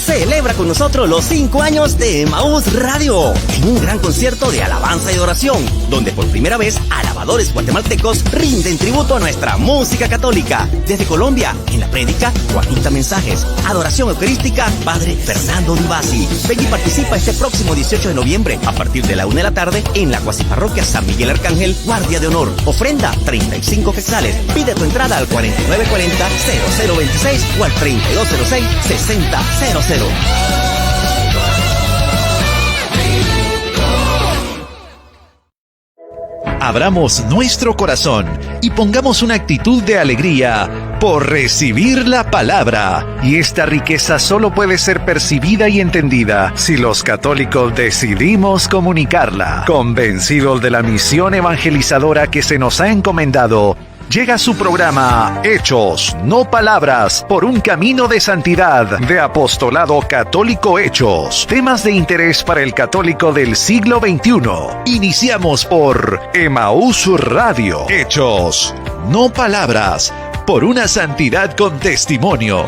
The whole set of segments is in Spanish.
Celebra con nosotros los 5 años de Emaús Radio en un gran concierto de alabanza y adoración, donde por primera vez alabadores guatemaltecos rinden tributo a nuestra música católica. Desde Colombia, en la prédica, Juanita Mensajes. Adoración eucarística, Padre Fernando Divasi. Ven y participa este próximo 18 de noviembre a partir de la 1 de la tarde en la Cuasiparroquia San Miguel Arcángel, Guardia de Honor. Ofrenda 35 quetzales. Pide tu entrada al 4940-0026 o al 3206-6000. Abramos nuestro corazón y pongamos una actitud de alegría por recibir la palabra. Y esta riqueza solo puede ser percibida y entendida si los católicos decidimos comunicarla. Convencidos de la misión evangelizadora que se nos ha encomendado, llega su programa Hechos, no Palabras, por un camino de santidad, de Apostolado Católico Hechos. Temas de interés para el católico del siglo XXI. Iniciamos por Emaús Radio. Hechos, no Palabras, por una santidad con testimonio.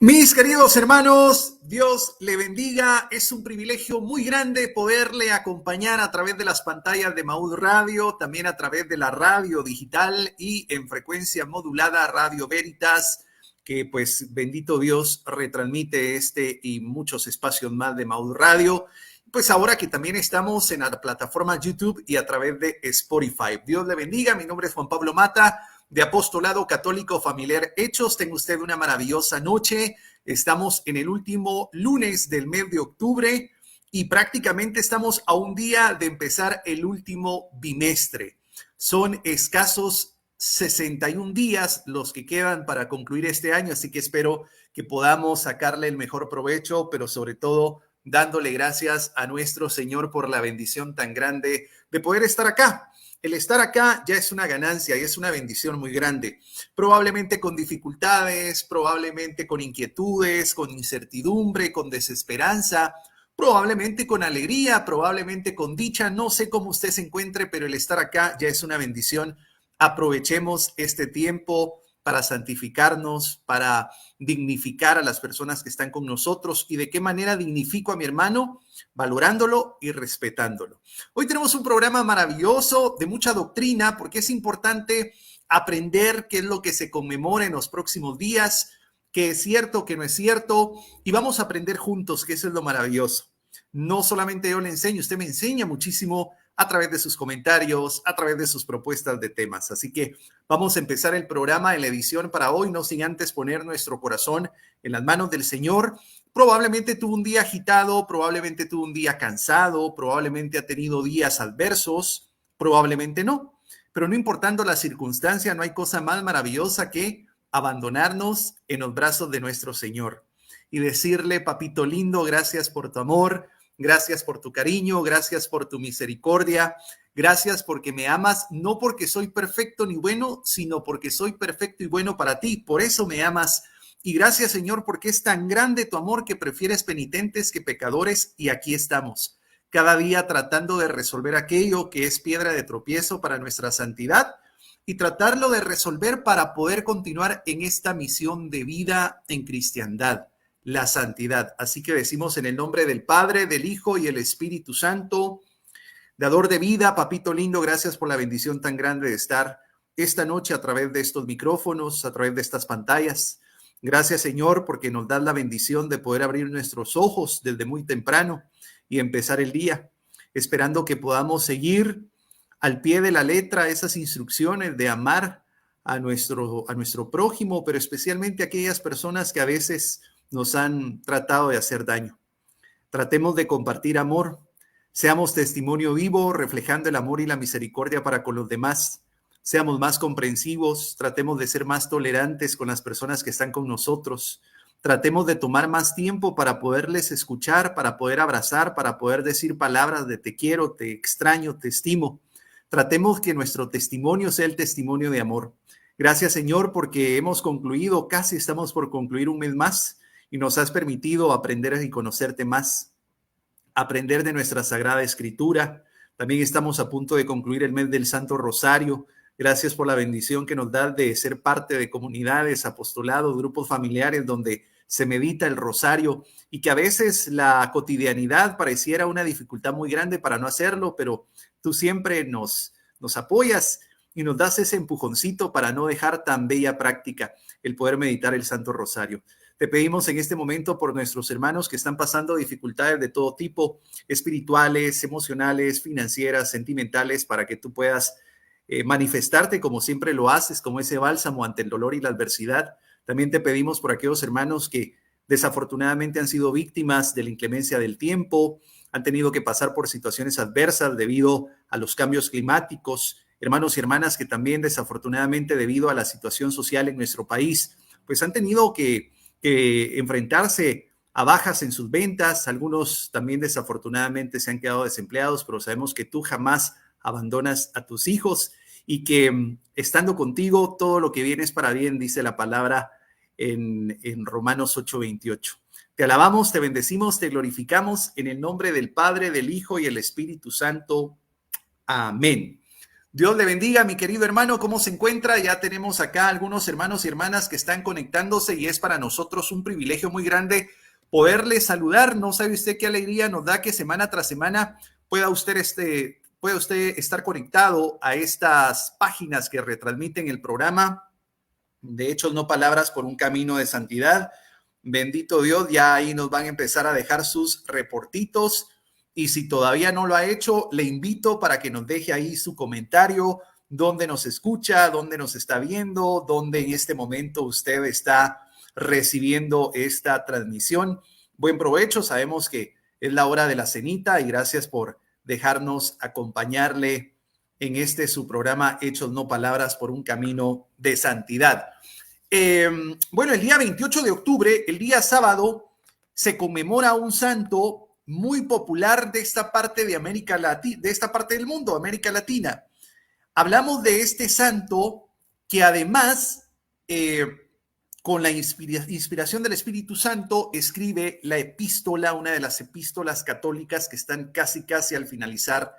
Mis queridos hermanos, Dios le bendiga. Es un privilegio muy grande poderle acompañar a través de las pantallas de Emaús Radio, también a través de la radio digital y en frecuencia modulada Radio Veritas, que pues bendito Dios retransmite este y muchos espacios más de Emaús Radio. Pues ahora que también estamos en la plataforma YouTube y a través de Spotify. Dios le bendiga. Mi nombre es Juan Pablo Mata, de Apostolado Católico Familiar Hechos. Tenga usted una maravillosa noche. Estamos en el último lunes del mes de octubre y prácticamente estamos a un día de empezar el último bimestre. Son escasos 61 días los que quedan para concluir este año, así que espero que podamos sacarle el mejor provecho, pero sobre todo dándole gracias a nuestro Señor por la bendición tan grande de poder estar acá. El estar acá ya es una ganancia y es una bendición muy grande. Probablemente con dificultades, probablemente con inquietudes, con incertidumbre, con desesperanza, probablemente con alegría, probablemente con dicha. No sé cómo usted se encuentre, pero el estar acá ya es una bendición. Aprovechemos este tiempo para santificarnos, para dignificar a las personas que están con nosotros. ¿Y de qué manera dignifico a mi hermano? Valorándolo y respetándolo. Hoy tenemos un programa maravilloso de mucha doctrina, porque es importante aprender qué es lo que se conmemora en los próximos días, qué es cierto, qué no es cierto, y vamos a aprender juntos, que eso es lo maravilloso. No solamente yo le enseño, usted me enseña muchísimo a través de sus comentarios, a través de sus propuestas de temas. Así que vamos a empezar el programa en la edición para hoy, no sin antes poner nuestro corazón en las manos del Señor. Probablemente tuvo un día agitado, probablemente tuvo un día cansado, probablemente ha tenido días adversos, probablemente no. Pero no importando la circunstancia, no hay cosa más maravillosa que abandonarnos en los brazos de nuestro Señor y decirle: papito lindo, gracias por tu amor, gracias por tu cariño, gracias por tu misericordia, gracias porque me amas, no porque soy perfecto ni bueno, sino porque soy perfecto y bueno para ti. Por eso me amas. Y gracias, Señor, porque es tan grande tu amor que prefieres penitentes que pecadores. Y aquí estamos, cada día tratando de resolver aquello que es piedra de tropiezo para nuestra santidad y tratarlo de resolver para poder continuar en esta misión de vida en cristiandad, la santidad. Así que decimos en el nombre del Padre, del Hijo y el Espíritu Santo, dador de vida, papito lindo, gracias por la bendición tan grande de estar esta noche a través de estos micrófonos, a través de estas pantallas. Gracias, Señor, porque nos das la bendición de poder abrir nuestros ojos desde muy temprano y empezar el día, esperando que podamos seguir al pie de la letra esas instrucciones de amar a nuestro prójimo, pero especialmente a aquellas personas que a veces nos han tratado de hacer daño. Tratemos de compartir amor, seamos testimonio vivo, reflejando el amor y la misericordia para con los demás. Seamos más comprensivos, tratemos de ser más tolerantes con las personas que están con nosotros. Tratemos de tomar más tiempo para poderles escuchar, para poder abrazar, para poder decir palabras de te quiero, te extraño, te estimo. Tratemos que nuestro testimonio sea el testimonio de amor. Gracias, Señor, porque hemos concluido, casi estamos por concluir un mes más y nos has permitido aprender y conocerte más, aprender de nuestra Sagrada Escritura, También estamos a punto de concluir el mes del Santo Rosario. Gracias por la bendición que nos da de ser parte de comunidades, apostolados, grupos familiares donde se medita el rosario y que a veces la cotidianidad pareciera una dificultad muy grande para no hacerlo, pero tú siempre nos apoyas y nos das ese empujoncito para no dejar tan bella práctica el poder meditar el Santo Rosario. Te pedimos en este momento por nuestros hermanos que están pasando dificultades de todo tipo, espirituales, emocionales, financieras, sentimentales, para que tú puedas manifestarte como siempre lo haces, como ese bálsamo ante el dolor y la adversidad. También te pedimos por aquellos hermanos que desafortunadamente han sido víctimas de la inclemencia del tiempo, han tenido que pasar por situaciones adversas debido a los cambios climáticos, hermanos y hermanas que también desafortunadamente debido a la situación social en nuestro país, pues han tenido que enfrentarse a bajas en sus ventas. Algunos también desafortunadamente se han quedado desempleados, pero sabemos que tú jamás abandonas a tus hijos y que estando contigo todo lo que viene es para bien, dice la palabra en Romanos 8:28. Te alabamos, te bendecimos, te glorificamos en el nombre del Padre, del Hijo y el Espíritu Santo. Amén. Dios le bendiga, mi querido hermano. ¿Cómo se encuentra? Ya tenemos acá algunos hermanos y hermanas que están conectándose y es para nosotros un privilegio muy grande poderle saludar. No sabe usted qué alegría nos da que semana tras semana pueda usted estar conectado a estas páginas que retransmiten el programa de Hechos No Palabras por un Camino de Santidad. Bendito Dios, ya ahí nos van a empezar a dejar sus reportitos. Y si todavía no lo ha hecho, le invito para que nos deje ahí su comentario, dónde nos escucha, dónde nos está viendo, dónde en este momento usted está recibiendo esta transmisión. Buen provecho, sabemos que es la hora de la cenita y gracias por dejarnos acompañarle en este su programa Hechos No Palabras por un Camino de Santidad. Bueno, el día 28 de octubre, el día sábado, se conmemora un santo muy popular de esta parte de América Latina, de esta parte del mundo, América Latina. Hablamos de este santo que además, con la inspiración del Espíritu Santo, escribe la epístola, una de las epístolas católicas que están casi al finalizar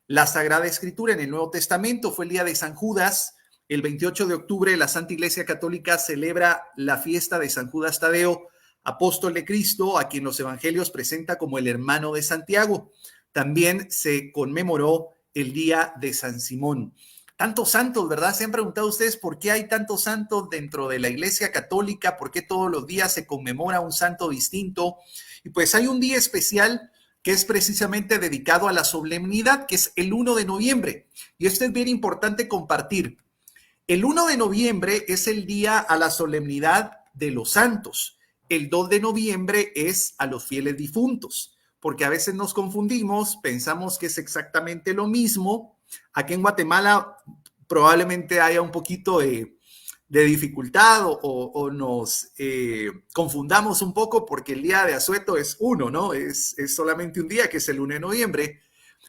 la Sagrada Escritura en el Nuevo Testamento. Fue el día de San Judas. El 28 de octubre la Santa Iglesia Católica celebra la fiesta de San Judas Tadeo, apóstol de Cristo, a quien los evangelios presenta como el hermano de Santiago. También se conmemoró el día de San Simón. Tantos santos, ¿verdad? Se han preguntado ustedes por qué hay tantos santos dentro de la Iglesia Católica, por qué todos los días se conmemora un santo distinto. Y pues hay un día especial que es precisamente dedicado a la solemnidad, que es el 1 de noviembre. Y esto es bien importante compartir. El 1 de noviembre es el día a la solemnidad de los santos. El 2 de noviembre es a los fieles difuntos, porque a veces nos confundimos, pensamos que es exactamente lo mismo. Aquí en Guatemala probablemente haya un poquito de dificultad o nos confundamos un poco porque el día de asueto es uno, ¿no? Es solamente un día que es el 1 de noviembre.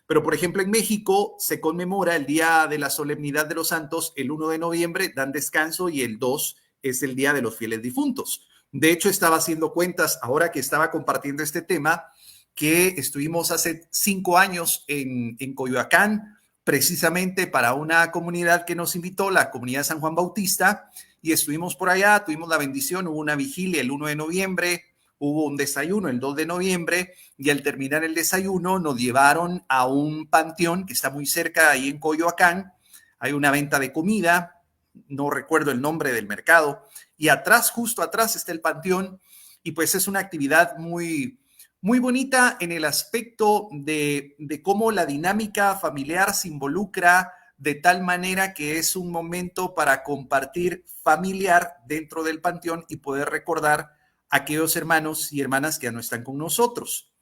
Pero, por ejemplo, en México se conmemora el día de la solemnidad de los santos el 1 de noviembre, dan descanso y el 2 es el día de los fieles difuntos. De hecho, estaba haciendo cuentas ahora que estaba compartiendo este tema, que estuvimos hace 5 años en Coyoacán, precisamente para una comunidad que nos invitó, la comunidad San Juan Bautista, y estuvimos por allá, tuvimos la bendición, hubo una vigilia el 1 de noviembre, hubo un desayuno el 2 de noviembre, y al terminar el desayuno nos llevaron a un panteón que está muy cerca ahí en Coyoacán. Hay una venta de comida, no recuerdo el nombre del mercado, y atrás, justo atrás está el panteón, y pues es una actividad muy bonita en el aspecto de cómo la dinámica familiar se involucra de tal manera que es un momento para compartir familiar dentro del panteón y poder recordar a aquellos hermanos y hermanas que ya no están con nosotros.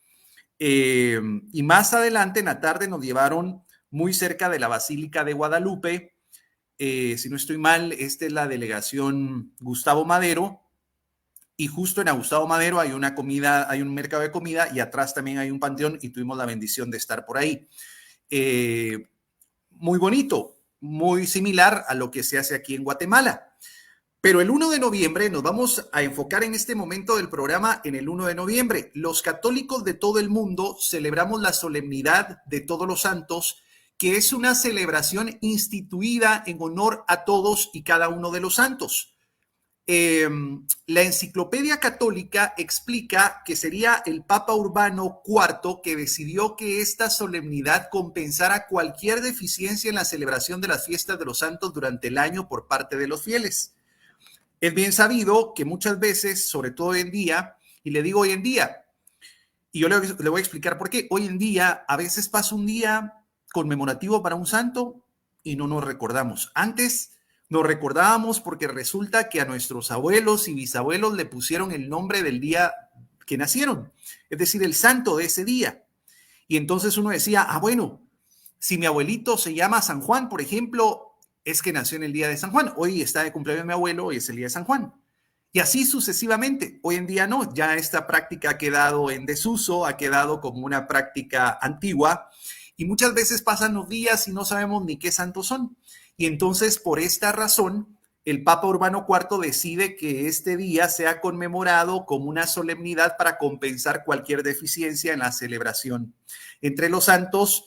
Y más adelante en la tarde nos llevaron muy cerca de la Basílica de Guadalupe. Si no estoy mal, esta es la delegación Gustavo Madero, y justo en Gustavo Madero hay una comida, hay un mercado de comida y atrás también hay un panteón y tuvimos la bendición de estar por ahí. Muy bonito, muy similar a lo que se hace aquí en Guatemala. Pero el 1 de noviembre nos vamos a enfocar en este momento del programa en el 1 de noviembre. Los católicos de todo el mundo celebramos la solemnidad de Todos los Santos, que es una celebración instituida en honor a todos y cada uno de los santos. La Enciclopedia Católica explica que sería el Papa Urbano IV que decidió que esta solemnidad compensara cualquier deficiencia en la celebración de las fiestas de los santos durante el año por parte de los fieles. Es bien sabido que muchas veces, sobre todo hoy en día, y le digo hoy en día, y yo le voy a explicar por qué, hoy en día a veces pasa un día conmemorativo para un santo y no nos recordamos. Antes nos recordábamos porque resulta que a nuestros abuelos y bisabuelos le pusieron el nombre del día que nacieron, es decir, el santo de ese día. Y entonces uno decía, bueno, si mi abuelito se llama San Juan, por ejemplo, es que nació en el día de San Juan. Hoy está de cumpleaños mi abuelo y es el día de San Juan. Y así sucesivamente. Hoy en día no, ya esta práctica ha quedado en desuso, ha quedado como una práctica antigua y muchas veces pasan los días y no sabemos ni qué santos son. Y entonces, por esta razón, el Papa Urbano IV decide que este día sea conmemorado como una solemnidad para compensar cualquier deficiencia en la celebración. Entre los santos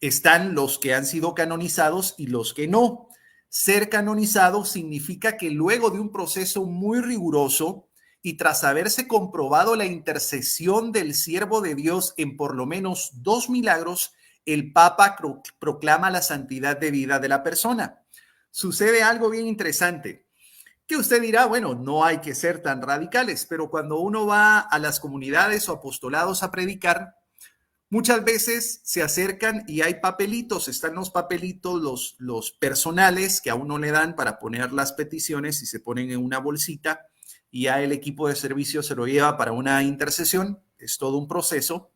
están los que han sido canonizados y los que no. Ser canonizado significa que luego de un proceso muy riguroso y tras haberse comprobado la intercesión del siervo de Dios en por lo menos 2 milagros, el Papa proclama la santidad de vida de la persona. Sucede algo bien interesante, que usted dirá, bueno, no hay que ser tan radicales, pero cuando uno va a las comunidades o apostolados a predicar, muchas veces se acercan y hay papelitos, están los papelitos, los personales que a uno le dan para poner las peticiones y se ponen en una bolsita y ya el equipo de servicio se lo lleva para una intercesión, es todo un proceso.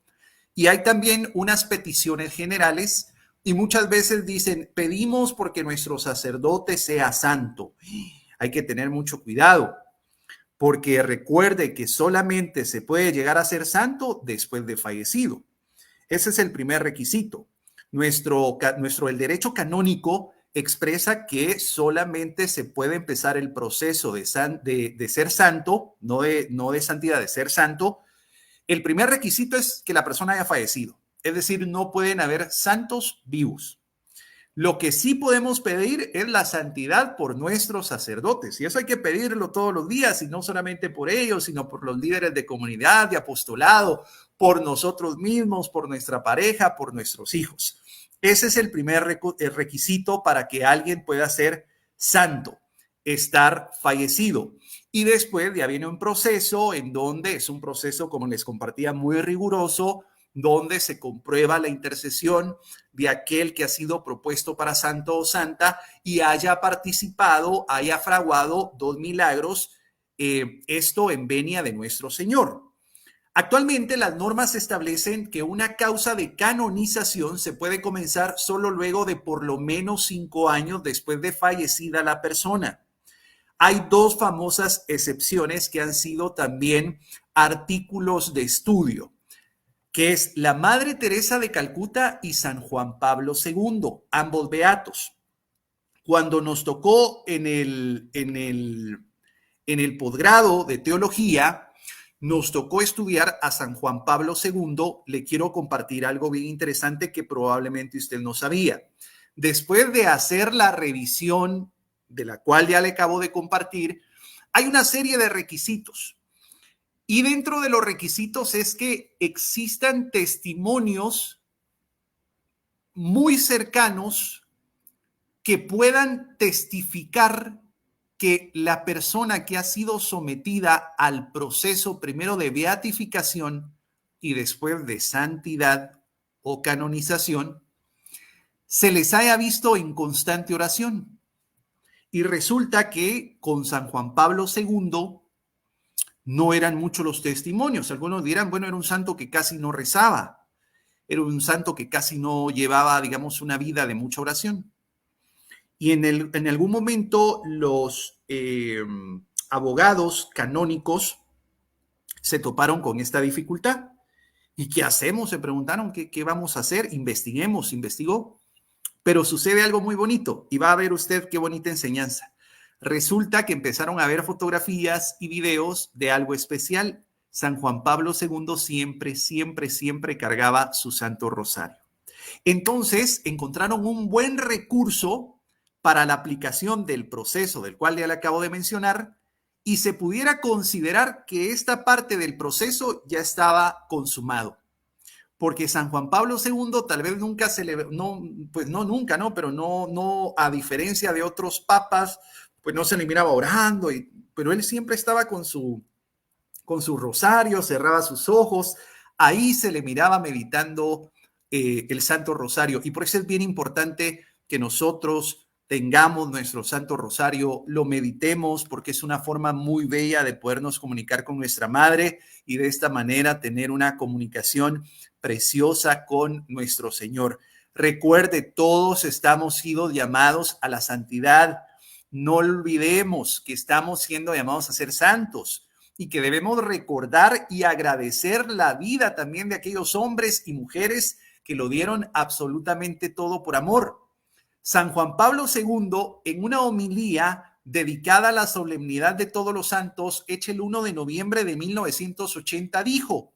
Y hay también unas peticiones generales y muchas veces dicen, pedimos porque nuestro sacerdote sea santo. Hay que tener mucho cuidado, porque recuerde que solamente se puede llegar a ser santo después de fallecido. Ese es el primer requisito. El derecho canónico expresa que solamente se puede empezar el proceso de ser santo, no de santidad, de ser santo. El primer requisito es que la persona haya fallecido, es decir, no pueden haber santos vivos. Lo que sí podemos pedir es la santidad por nuestros sacerdotes, y eso hay que pedirlo todos los días, y no solamente por ellos, sino por los líderes de comunidad, de apostolado, por nosotros mismos, por nuestra pareja, por nuestros hijos. Ese es el primer requisito para que alguien pueda ser santo, estar fallecido. Y después ya viene un proceso en donde es un proceso, como les compartía, muy riguroso, donde se comprueba la intercesión de aquel que ha sido propuesto para santo o santa y haya participado, haya fraguado 2 milagros, esto en venia de nuestro Señor. Actualmente las normas establecen que una causa de canonización se puede comenzar solo luego de por lo menos 5 años después de fallecida la persona. Hay 2 famosas excepciones que han sido también artículos de estudio, que es la Madre Teresa de Calcuta y San Juan Pablo II, ambos beatos. Cuando nos tocó en el posgrado de teología, nos tocó estudiar a San Juan Pablo II. Le quiero compartir algo bien interesante que probablemente usted no sabía. Después de hacer la revisión, de la cual ya le acabo de compartir, hay una serie de requisitos. Y dentro de los requisitos es que existan testimonios muy cercanos que puedan testificar que la persona que ha sido sometida al proceso primero de beatificación y después de santidad o canonización, se les haya visto en constante oración. Y resulta que con San Juan Pablo II no eran muchos los testimonios. Algunos dirán, bueno, era un santo que casi no rezaba, era un santo que casi no llevaba, digamos, una vida de mucha oración. Y en algún momento los abogados canónicos se toparon con esta dificultad. ¿Y qué hacemos? Se preguntaron, ¿qué vamos a hacer? Investigó. Pero sucede algo muy bonito y va a ver usted qué bonita enseñanza. Resulta que empezaron a ver fotografías y videos de algo especial. San Juan Pablo II siempre cargaba su Santo Rosario. Entonces encontraron un buen recurso para la aplicación del proceso del cual ya le acabo de mencionar, y se pudiera considerar que esta parte del proceso ya estaba consumado. Porque San Juan Pablo II tal vez nunca pero a diferencia de otros papas, pues no se le miraba orando, pero él siempre estaba con su rosario, cerraba sus ojos, ahí se le miraba meditando el Santo Rosario. Y por eso es bien importante que nosotros tengamos nuestro Santo Rosario, lo meditemos, porque es una forma muy bella de podernos comunicar con nuestra Madre y de esta manera tener una comunicación preciosa con nuestro Señor. Recuerde, todos estamos siendo llamados a la santidad. No olvidemos que estamos siendo llamados a ser santos y que debemos recordar y agradecer la vida también de aquellos hombres y mujeres que lo dieron absolutamente todo por amor. San Juan Pablo II, en una homilía dedicada a la solemnidad de todos los santos, hecha el 1 de noviembre de 1980, dijo: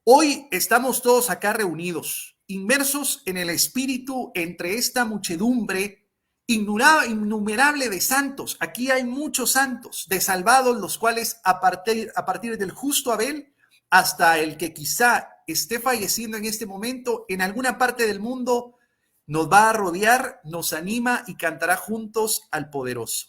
hoy estamos todos acá reunidos, inmersos en el espíritu entre esta muchedumbre innumerable de santos. Aquí hay muchos santos, de salvados, los cuales a partir del justo Abel hasta el que quizá esté falleciendo en este momento en alguna parte del mundo, nos va a rodear, nos anima y cantará juntos al poderoso.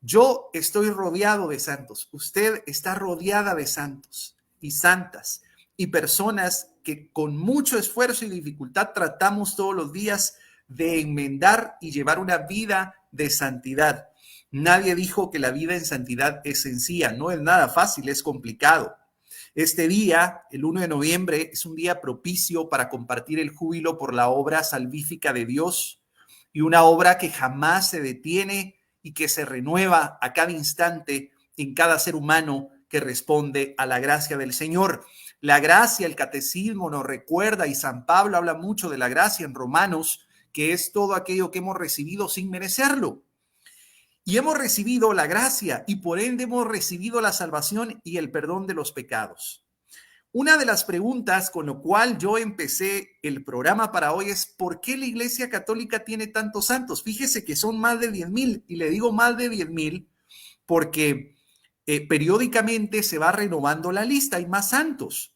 Yo estoy rodeado de santos, usted está rodeada de santos y santas y personas que con mucho esfuerzo y dificultad tratamos todos los días de enmendar y llevar una vida de santidad. Nadie dijo que la vida en santidad es sencilla, no es nada fácil, es complicado. Este día, el 1 de noviembre, es un día propicio para compartir el júbilo por la obra salvífica de Dios, y una obra que jamás se detiene y que se renueva a cada instante en cada ser humano que responde a la gracia del Señor. La gracia, el catecismo nos recuerda, y San Pablo habla mucho de la gracia en Romanos, que es todo aquello que hemos recibido sin merecerlo. Y hemos recibido la gracia y por ende hemos recibido la salvación y el perdón de los pecados. Una de las preguntas con lo cual yo empecé el programa para hoy es: ¿por qué la Iglesia Católica tiene tantos santos? Fíjese que son más de 10,000, y le digo más de 10,000 porque periódicamente se va renovando la lista, hay más santos.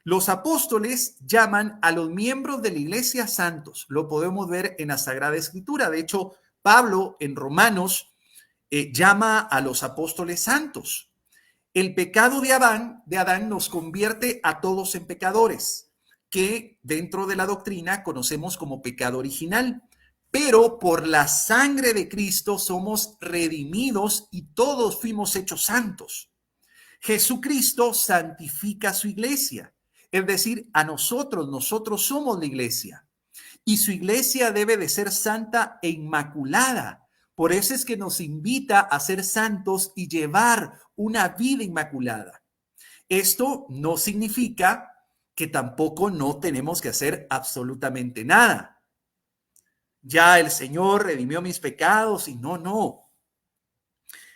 Los apóstoles llaman a los miembros de la Iglesia santos, lo podemos ver en la Sagrada Escritura. De hecho, Pablo en Romanos llama a los apóstoles santos. El pecado de Adán nos convierte a todos en pecadores, que dentro de la doctrina conocemos como pecado original, pero por la sangre de Cristo somos redimidos y todos fuimos hechos santos. Jesucristo santifica su iglesia, es decir, a nosotros somos la iglesia, y su iglesia debe de ser santa e inmaculada. Por eso es que nos invita a ser santos y llevar una vida inmaculada. Esto no significa que tampoco no tenemos que hacer absolutamente nada. Ya el Señor redimió mis pecados y no.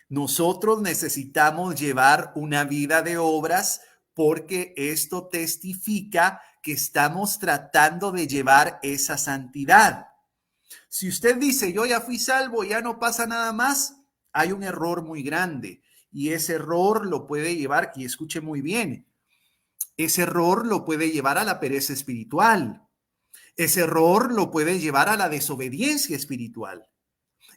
Nosotros necesitamos llevar una vida de obras porque esto testifica que estamos tratando de llevar esa santidad. Si usted dice, yo ya fui salvo, ya no pasa nada más, hay un error muy grande, y ese error lo puede llevar, y escuche muy bien, ese error lo puede llevar a la pereza espiritual, ese error lo puede llevar a la desobediencia espiritual,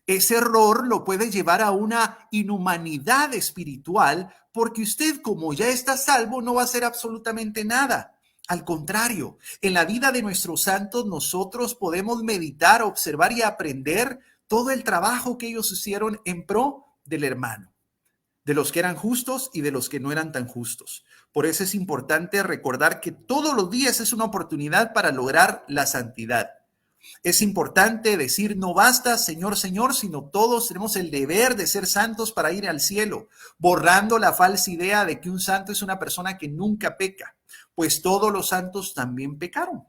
ese error lo puede llevar a una inhumanidad espiritual, porque usted, como ya está salvo, no va a hacer absolutamente nada. Al contrario, en la vida de nuestros santos nosotros podemos meditar, observar y aprender todo el trabajo que ellos hicieron en pro del hermano, de los que eran justos y de los que no eran tan justos. Por eso es importante recordar que todos los días es una oportunidad para lograr la santidad. Es importante decir, no basta Señor, Señor, sino todos tenemos el deber de ser santos para ir al cielo, borrando la falsa idea de que un santo es una persona que nunca peca, pues todos los santos también pecaron.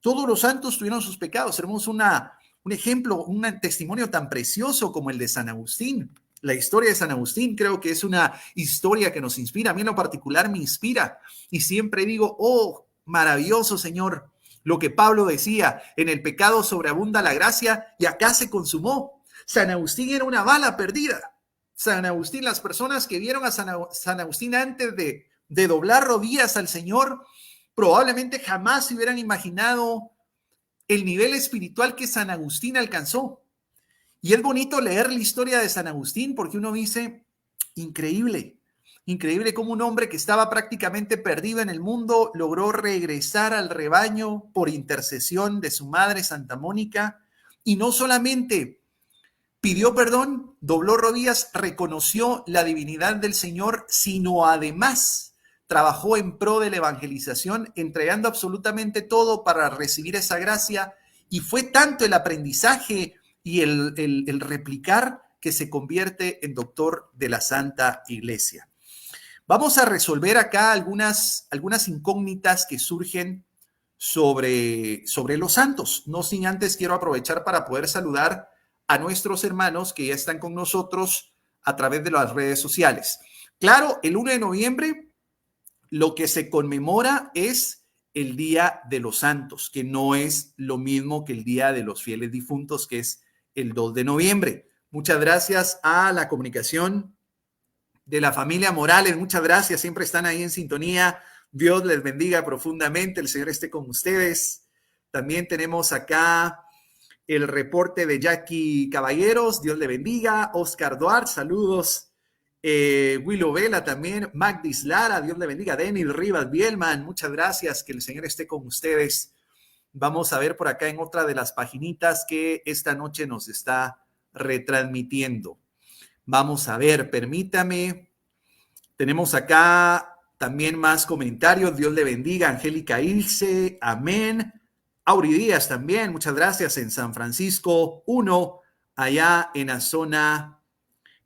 Todos los santos tuvieron sus pecados. Tenemos una un ejemplo, un testimonio tan precioso como el de San Agustín. La historia de San Agustín creo que es una historia que nos inspira. A mí en lo particular me inspira y siempre digo, oh, maravilloso Señor, lo que Pablo decía, en el pecado sobreabunda la gracia y acá se consumó. San Agustín era una bala perdida. San Agustín, las personas que vieron a San Agustín antes de doblar rodillas al Señor, probablemente jamás se hubieran imaginado el nivel espiritual que San Agustín alcanzó. Y es bonito leer la historia de San Agustín porque uno dice, increíble, increíble cómo un hombre que estaba prácticamente perdido en el mundo logró regresar al rebaño por intercesión de su madre Santa Mónica, y no solamente pidió perdón, dobló rodillas, reconoció la divinidad del Señor, sino además trabajó en pro de la evangelización, entregando absolutamente todo para recibir esa gracia, y fue tanto el aprendizaje y el replicar que se convierte en doctor de la Santa Iglesia. Vamos a resolver acá algunas incógnitas que surgen sobre los santos. No sin antes quiero aprovechar para poder saludar a nuestros hermanos que ya están con nosotros a través de las redes sociales. Claro, el 1 de noviembre lo que se conmemora es el Día de los Santos, que no es lo mismo que el Día de los Fieles Difuntos, que es el 2 de noviembre. Muchas gracias a la comunicación de la familia Morales. Muchas gracias. Siempre están ahí en sintonía. Dios les bendiga profundamente. El Señor esté con ustedes. También tenemos acá el reporte de Jackie Caballeros. Dios le bendiga. Oscar Duarte, saludos. Willow Vela también. Magdis Lara, Dios le bendiga. Denis Rivas Bielman, muchas gracias. Que el Señor esté con ustedes. Vamos a ver por acá en otra de las paginitas que esta noche nos está retransmitiendo. Vamos a ver, permítame. Tenemos acá también más comentarios. Dios le bendiga. Angélica Ilse, amén. Auri Díaz también, muchas gracias. En San Francisco 1, allá en la zona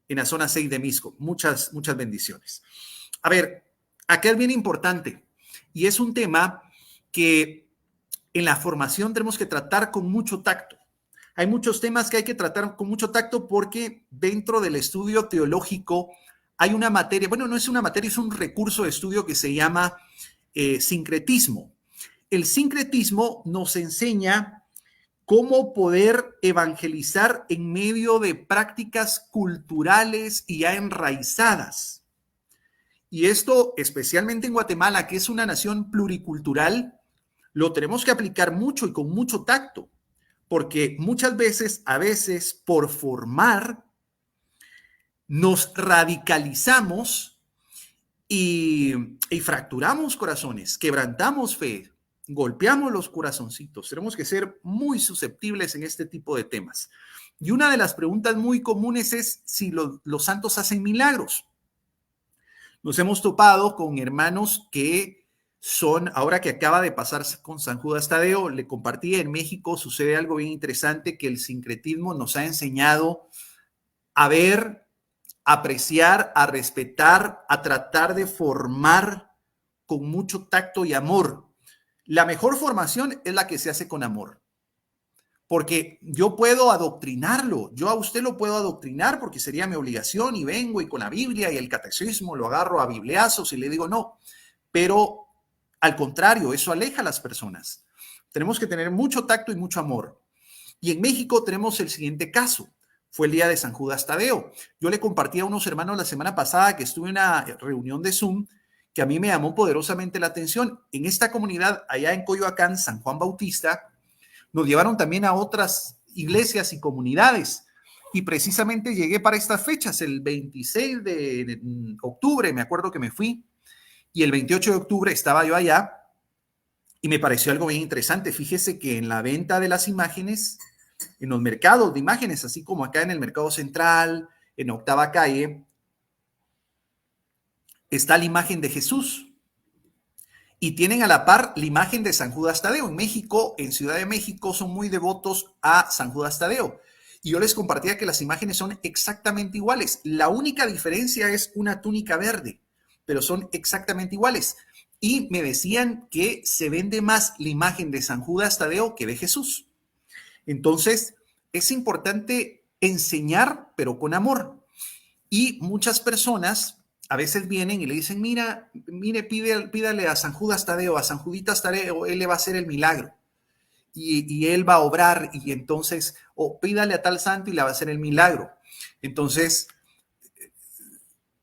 6 de Misco. Muchas bendiciones. A ver, acá es bien importante y es un tema que en la formación tenemos que tratar con mucho tacto. Hay muchos temas que hay que tratar con mucho tacto porque dentro del estudio teológico hay una materia, bueno, no es una materia, es un recurso de estudio que se llama sincretismo. El sincretismo nos enseña cómo poder evangelizar en medio de prácticas culturales y ya enraizadas. Y esto, especialmente en Guatemala, que es una nación pluricultural, lo tenemos que aplicar mucho y con mucho tacto, porque muchas veces, por formar, nos radicalizamos y fracturamos corazones, quebrantamos fe, golpeamos los corazoncitos. Tenemos que ser muy susceptibles en este tipo de temas. Y una de las preguntas muy comunes es si los santos hacen milagros. Nos hemos topado con hermanos que son, ahora que acaba de pasar con San Judas Tadeo, le compartí, en México sucede algo bien interesante, que el sincretismo nos ha enseñado a ver, a apreciar, a respetar, a tratar de formar con mucho tacto y amor. La mejor formación es la que se hace con amor, porque yo puedo adoctrinarlo, yo a usted lo puedo adoctrinar porque sería mi obligación y vengo y con la Biblia y el catecismo lo agarro a bibliazos y le digo no, pero al contrario, eso aleja a las personas. Tenemos que tener mucho tacto y mucho amor. Y en México tenemos el siguiente caso. Fue el día de San Judas Tadeo. Yo le compartí a unos hermanos la semana pasada que estuve en una reunión de Zoom que a mí me llamó poderosamente la atención. En esta comunidad, allá en Coyoacán, San Juan Bautista, nos llevaron también a otras iglesias y comunidades. Y precisamente llegué para estas fechas, el 26 de octubre, me acuerdo que me fui. Y el 28 de octubre estaba yo allá y me pareció algo bien interesante. Fíjese que en la venta de las imágenes, en los mercados de imágenes, así como acá en el Mercado Central, en Octava Calle, está la imagen de Jesús. Y tienen a la par la imagen de San Judas Tadeo. En México, en Ciudad de México, son muy devotos a San Judas Tadeo. Y yo les compartía que las imágenes son exactamente iguales. La única diferencia es una túnica verde, pero son exactamente iguales. Y me decían que se vende más la imagen de San Judas Tadeo que de Jesús. Entonces, es importante enseñar, pero con amor. Y muchas personas a veces vienen y le dicen, mire, pídale a San Judas Tadeo, a San Juditas Tadeo, él le va a hacer el milagro. Y él va a obrar, y entonces, o pídale a tal santo y le va a hacer el milagro. Entonces,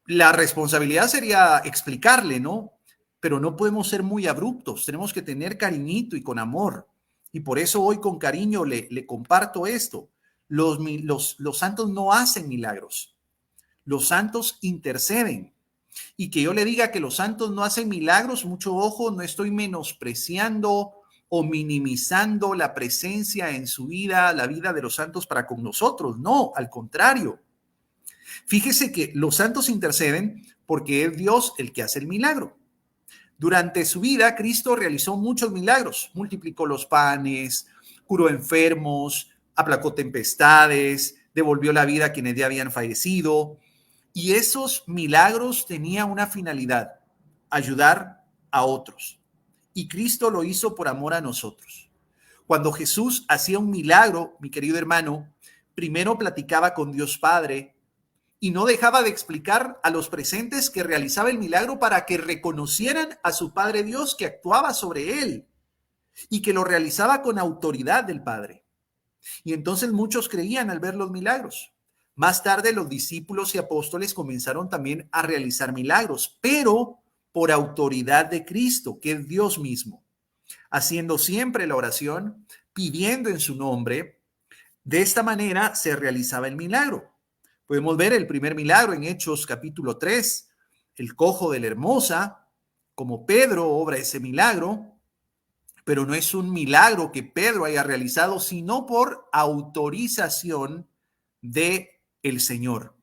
la responsabilidad sería explicarle, ¿no? Pero no podemos ser muy abruptos, tenemos que tener cariñito y con amor. Y por eso hoy con cariño le comparto esto. Los santos no hacen milagros, los santos interceden. Y que yo le diga que los santos no hacen milagros, mucho ojo, no estoy menospreciando o minimizando la presencia en su vida, la vida de los santos para con nosotros. No, al contrario. Fíjese que los santos interceden porque es Dios el que hace el milagro. Durante su vida, Cristo realizó muchos milagros. Multiplicó los panes, curó enfermos, aplacó tempestades, devolvió la vida a quienes ya habían fallecido. Y esos milagros tenían una finalidad: ayudar a otros. Y Cristo lo hizo por amor a nosotros. Cuando Jesús hacía un milagro, mi querido hermano, primero platicaba con Dios Padre y no dejaba de explicar a los presentes que realizaba el milagro para que reconocieran a su Padre Dios que actuaba sobre él y que lo realizaba con autoridad del Padre. Y entonces muchos creían al ver los milagros. Más tarde los discípulos y apóstoles comenzaron también a realizar milagros, pero por autoridad de Cristo, que es Dios mismo, haciendo siempre la oración, pidiendo en su nombre. De esta manera se realizaba el milagro. Podemos ver el primer milagro en Hechos capítulo 3, el cojo de la Hermosa, como Pedro obra ese milagro, pero no es un milagro que Pedro haya realizado, sino por autorización de el Señor.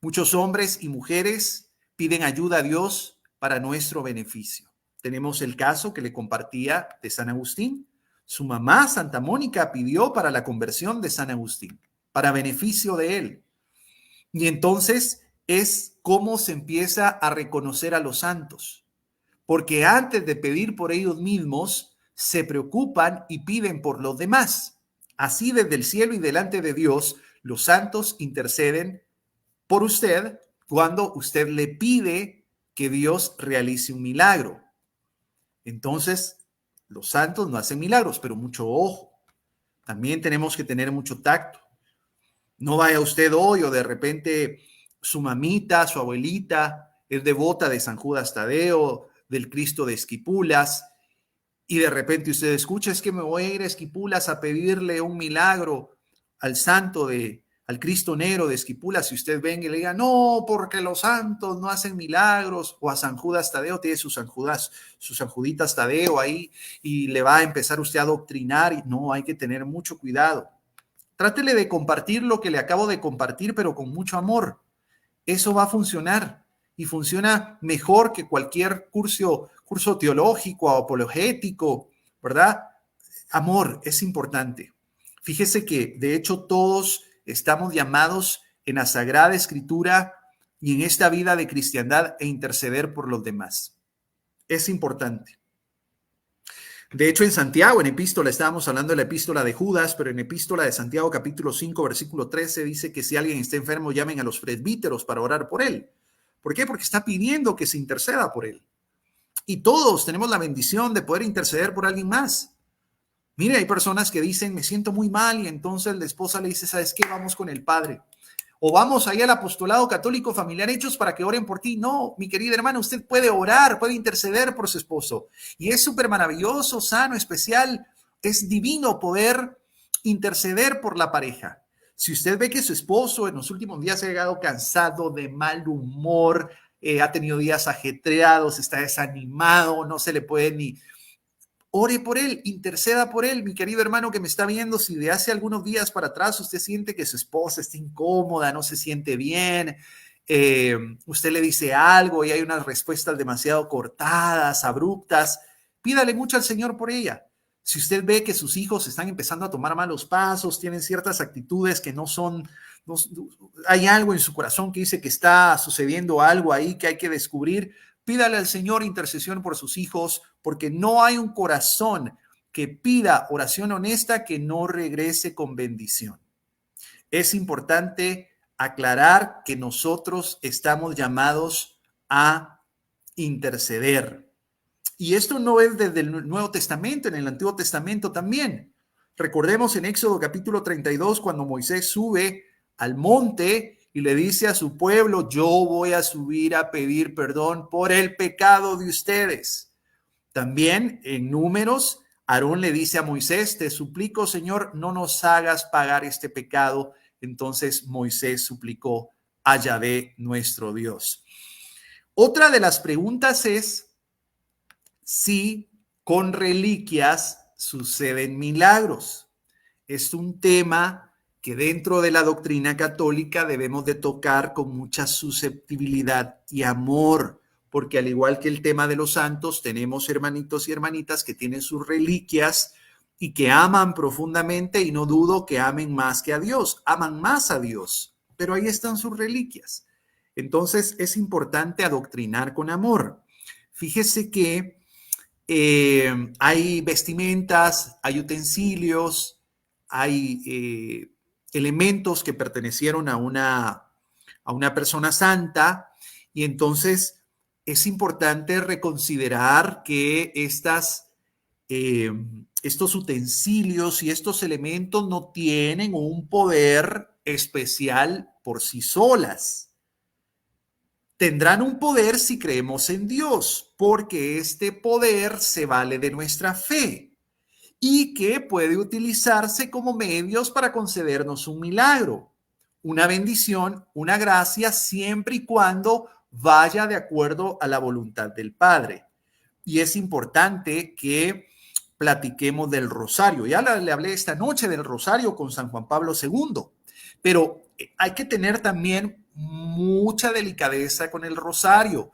Muchos hombres y mujeres piden ayuda a Dios para nuestro beneficio. Tenemos el caso que le compartía de San Agustín. Su mamá, Santa Mónica, pidió para la conversión de San Agustín, para beneficio de él. Y entonces es cómo se empieza a reconocer a los santos, porque antes de pedir por ellos mismos, se preocupan y piden por los demás. Así desde el cielo y delante de Dios, los santos interceden por usted cuando usted le pide que Dios realice un milagro. Entonces, los santos no hacen milagros, pero mucho ojo. También tenemos que tener mucho tacto. No vaya usted hoy o de repente su mamita, su abuelita es devota de San Judas Tadeo, del Cristo de Esquipulas, y de repente usted escucha, es que me voy a ir a Esquipulas a pedirle un milagro al santo al Cristo Negro de Esquipulas, y usted venga y le diga, no, porque los santos no hacen milagros, o a San Judas Tadeo, tiene su San Juditas Tadeo ahí, y le va a empezar usted a adoctrinar, y no, hay que tener mucho cuidado. Trátele de compartir lo que le acabo de compartir, pero con mucho amor. Eso va a funcionar, y funciona mejor que cualquier curso teológico o apologético, ¿verdad? Amor es importante. Fíjese que, de hecho, todos estamos llamados en la Sagrada Escritura y en esta vida de cristiandad a interceder por los demás. Es importante. De hecho, en Santiago, en epístola, estábamos hablando de la epístola de Judas, pero en epístola de Santiago, capítulo 5, versículo 13, dice que si alguien está enfermo, llamen a los presbíteros para orar por él. ¿Por qué? Porque está pidiendo que se interceda por él. Y todos tenemos la bendición de poder interceder por alguien más. Mire, hay personas que dicen, me siento muy mal, y entonces la esposa le dice, ¿sabes qué? Vamos con el padre. O vamos ahí al apostolado católico familiar hechos para que oren por ti. No, mi querida hermana, usted puede orar, puede interceder por su esposo. Y es súper maravilloso, sano, especial. Es divino poder interceder por la pareja. Si usted ve que su esposo en los últimos días ha llegado cansado, de mal humor, ha tenido días ajetreados, está desanimado, no se le puede ni... Ore por él, interceda por él, mi querido hermano que me está viendo. Si de hace algunos días para atrás usted siente que su esposa está incómoda, no se siente bien, usted le dice algo y hay unas respuestas demasiado cortadas, abruptas, pídale mucho al Señor por ella. Si usted ve que sus hijos están empezando a tomar malos pasos, tienen ciertas actitudes que no son, hay algo en su corazón que dice que está sucediendo algo ahí que hay que descubrir, pídale al Señor intercesión por sus hijos, porque no hay un corazón que pida oración honesta que no regrese con bendición. es importante aclarar que nosotros estamos llamados a interceder. Y esto no es desde el Nuevo Testamento, en el Antiguo Testamento también. Recordemos en Éxodo capítulo 32, cuando Moisés sube al monte y le dice a su pueblo, yo voy a subir a pedir perdón por el pecado de ustedes. También en Números, Aarón le dice a Moisés, te suplico, Señor, no nos hagas pagar este pecado. Entonces Moisés suplicó a Yahvé, nuestro Dios. Otra de las preguntas es si con reliquias suceden milagros. Es un tema que dentro de la doctrina católica debemos de tocar con mucha susceptibilidad y amor, porque al igual que el tema de los santos, tenemos hermanitos y hermanitas que tienen sus reliquias y que aman profundamente, y no dudo que amen más que a Dios, aman más a Dios, pero ahí están sus reliquias. Entonces es importante adoctrinar con amor. Fíjese que hay vestimentas, hay utensilios, hay elementos que pertenecieron a una persona santa, y entonces es importante reconsiderar que estos utensilios y estos elementos no tienen un poder especial por sí solas. Tendrán un poder si creemos en Dios, porque este poder se vale de nuestra fe y que puede utilizarse como medios para concedernos un milagro, una bendición, una gracia, siempre y cuando vaya de acuerdo a la voluntad del Padre. Y es importante que platiquemos del rosario. Ya le hablé esta noche del rosario con San Juan Pablo II, pero hay que tener también mucha delicadeza con el rosario,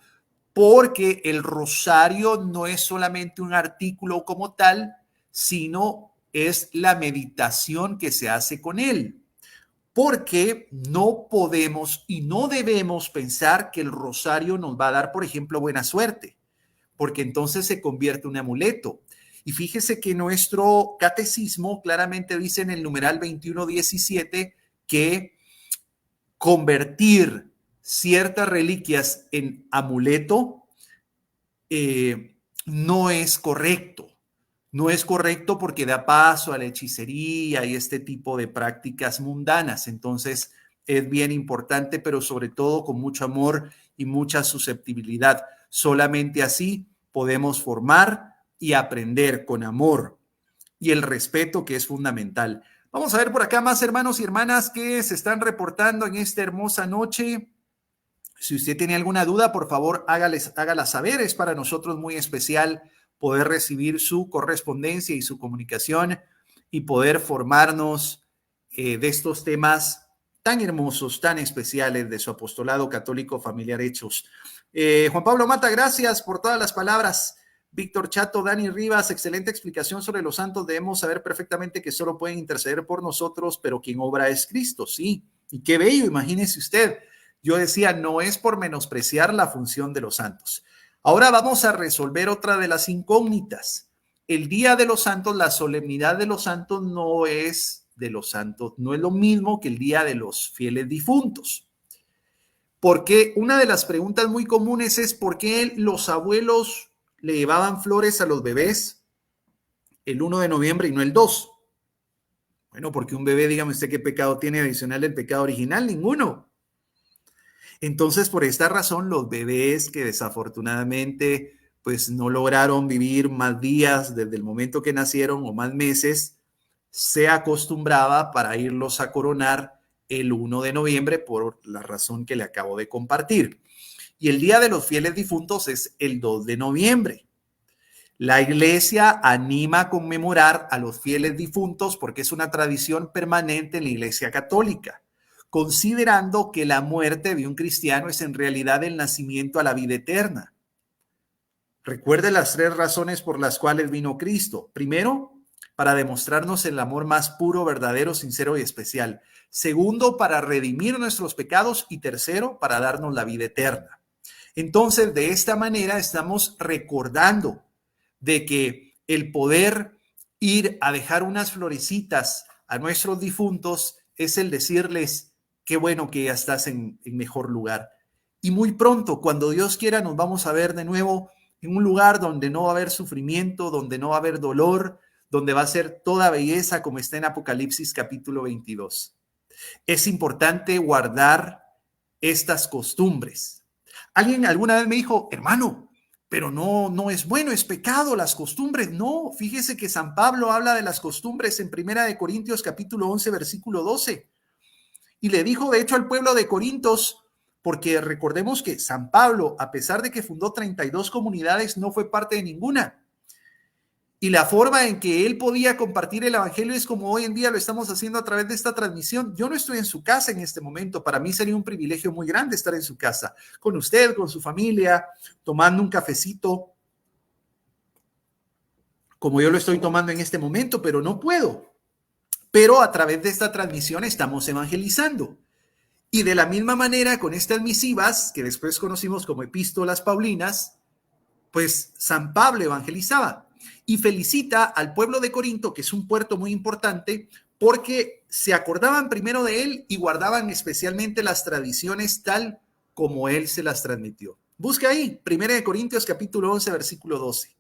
porque el rosario no es solamente un artículo como tal, sino es la meditación que se hace con él. Porque no podemos y no debemos pensar que el rosario nos va a dar, por ejemplo, buena suerte, porque entonces se convierte en un amuleto. Y fíjese que nuestro catecismo claramente dice en el numeral 2117 que convertir ciertas reliquias en amuleto no es correcto. No es correcto porque da paso a la hechicería y este tipo de prácticas mundanas. Entonces es bien importante, pero sobre todo con mucho amor y mucha susceptibilidad. Solamente así podemos formar y aprender con amor y el respeto, que es fundamental. Vamos a ver por acá más hermanos y hermanas que se están reportando en esta hermosa noche. Si usted tiene alguna duda, por favor, hágala saber. Es para nosotros muy especial poder recibir su correspondencia y su comunicación y poder formarnos de estos temas tan hermosos, tan especiales de su apostolado católico familiar Hechos. Juan Pablo Mata, gracias por todas las palabras. Víctor Chato, Dani Rivas, excelente explicación sobre los santos. Debemos saber perfectamente que solo pueden interceder por nosotros, pero quien obra es Cristo, sí. Y qué bello, imagínese usted. Yo decía, no es por menospreciar la función de los santos. Ahora vamos a resolver otra de las incógnitas. El Día de los Santos, la solemnidad de los santos no es de los santos, no es lo mismo que el Día de los fieles difuntos. Porque una de las preguntas muy comunes es ¿por qué los abuelos le llevaban flores a los bebés el 1 de noviembre y no el 2? Bueno, porque un bebé, dígame usted qué pecado tiene adicional del pecado original, ninguno. Entonces, por esta razón, los bebés que desafortunadamente pues no lograron vivir más días desde el momento que nacieron o más meses, se acostumbraba para irlos a coronar el 1 de noviembre por la razón que le acabo de compartir. Y el Día de los Fieles Difuntos es el 2 de noviembre. La iglesia anima a conmemorar a los fieles difuntos porque es una tradición permanente en la iglesia católica, considerando que la muerte de un cristiano es en realidad el nacimiento a la vida eterna. Recuerde las 3 razones por las cuales vino Cristo. Primero, para demostrarnos el amor más puro, verdadero, sincero y especial. Segundo, para redimir nuestros pecados. Y tercero, para darnos la vida eterna. Entonces, de esta manera estamos recordando de que el poder ir a dejar unas florecitas a nuestros difuntos es el decirles, qué bueno que ya estás en mejor lugar. Y muy pronto, cuando Dios quiera, nos vamos a ver de nuevo en un lugar donde no va a haber sufrimiento, donde no va a haber dolor, donde va a ser toda belleza, como está en Apocalipsis capítulo 22. Es importante guardar estas costumbres. Alguien alguna vez me dijo, hermano, pero no es bueno, es pecado las costumbres. No, fíjese que San Pablo habla de las costumbres en Primera de Corintios capítulo 11, versículo 12. Y le dijo, de hecho, al pueblo de Corintios, porque recordemos que San Pablo, a pesar de que fundó 32 comunidades, no fue parte de ninguna. Y la forma en que él podía compartir el evangelio es como hoy en día lo estamos haciendo a través de esta transmisión. Yo no estoy en su casa en este momento. Para mí sería un privilegio muy grande estar en su casa, con usted, con su familia, tomando un cafecito, como yo lo estoy tomando en este momento, pero no puedo. Pero a través de esta transmisión estamos evangelizando. Y de la misma manera, con estas misivas, que después conocimos como epístolas paulinas, pues San Pablo evangelizaba y felicita al pueblo de Corinto, que es un puerto muy importante, porque se acordaban primero de él y guardaban especialmente las tradiciones tal como él se las transmitió. Busca ahí, 1 Corintios capítulo 11, versículo 12.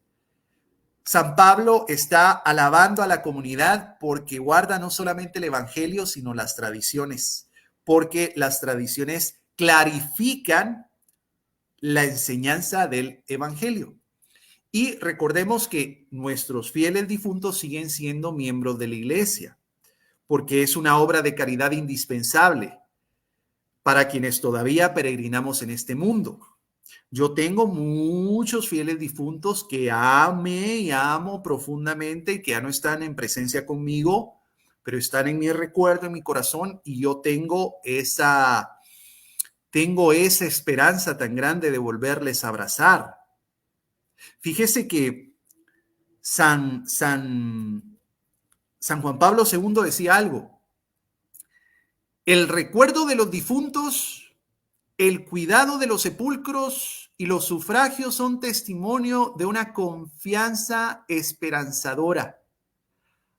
San Pablo está alabando a la comunidad porque guarda no solamente el evangelio, sino las tradiciones, porque las tradiciones clarifican la enseñanza del evangelio. Y recordemos que nuestros fieles difuntos siguen siendo miembros de la iglesia, porque es una obra de caridad indispensable para quienes todavía peregrinamos en este mundo. Yo tengo muchos fieles difuntos que amé y amo profundamente y que ya no están en presencia conmigo, pero están en mi recuerdo, en mi corazón, y yo tengo esa esperanza tan grande de volverles a abrazar. Fíjese que San Juan Pablo II decía algo. El recuerdo de los difuntos, el cuidado de los sepulcros y los sufragios son testimonio de una confianza esperanzadora,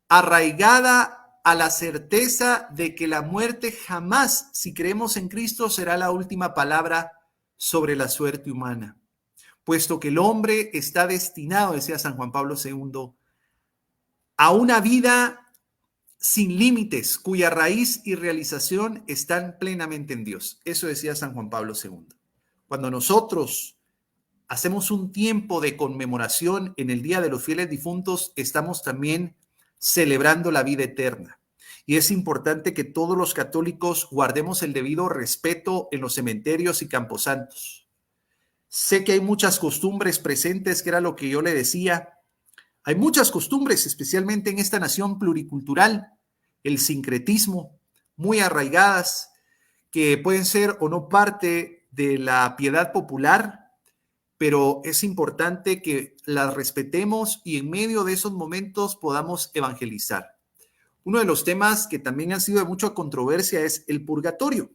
arraigada a la certeza de que la muerte jamás, si creemos en Cristo, será la última palabra sobre la suerte humana, puesto que el hombre está destinado, decía San Juan Pablo II, a una vida sin límites, cuya raíz y realización están plenamente en Dios. Eso decía San Juan Pablo II. Cuando nosotros hacemos un tiempo de conmemoración en el Día de los Fieles Difuntos, estamos también celebrando la vida eterna. Y es importante que todos los católicos guardemos el debido respeto en los cementerios y camposantos. Sé que hay muchas costumbres presentes, que era lo que yo le decía. Hay muchas costumbres, especialmente en esta nación pluricultural, el sincretismo, muy arraigadas, que pueden ser o no parte de la piedad popular, pero es importante que las respetemos y en medio de esos momentos podamos evangelizar. Uno de los temas que también han sido de mucha controversia es el purgatorio.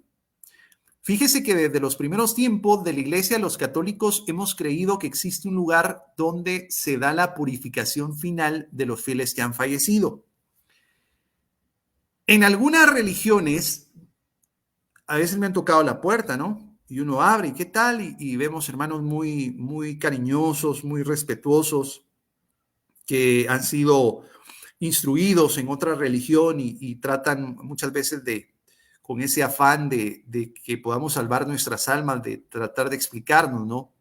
Fíjese que desde los primeros tiempos de la Iglesia, los católicos hemos creído que existe un lugar donde se da la purificación final de los fieles que han fallecido. En algunas religiones, a veces me han tocado la puerta, ¿no? Y uno abre, ¿y qué tal? Y vemos hermanos muy, muy cariñosos, muy respetuosos, que han sido instruidos en otra religión y tratan muchas veces con ese afán de que podamos salvar nuestras almas, de tratar de explicarnos, ¿no?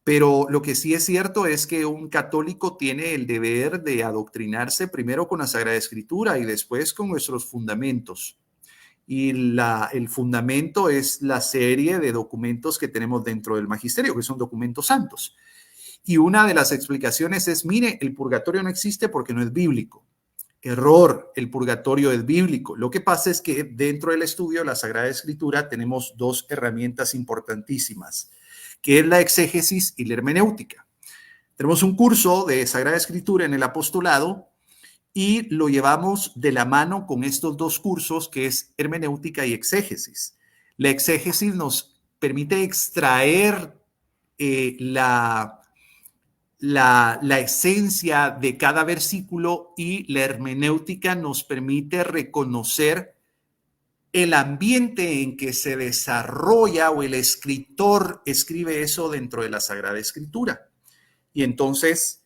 Pero lo que sí es cierto es que un católico tiene el deber de adoctrinarse primero con la Sagrada Escritura y después con nuestros fundamentos. Y el fundamento es la serie de documentos que tenemos dentro del magisterio, que son documentos santos. Y una de las explicaciones es, mire, el purgatorio no existe porque no es bíblico. Error, el purgatorio es bíblico. Lo que pasa es que dentro del estudio de la Sagrada Escritura tenemos dos herramientas importantísimas, que es la exégesis y la hermenéutica. Tenemos un curso de Sagrada Escritura en el apostolado y lo llevamos de la mano con estos dos cursos, que es hermenéutica y exégesis. La exégesis nos permite extraer la esencia de cada versículo y la hermenéutica nos permite reconocer el ambiente en que se desarrolla o el escritor escribe eso dentro de la Sagrada Escritura. Y entonces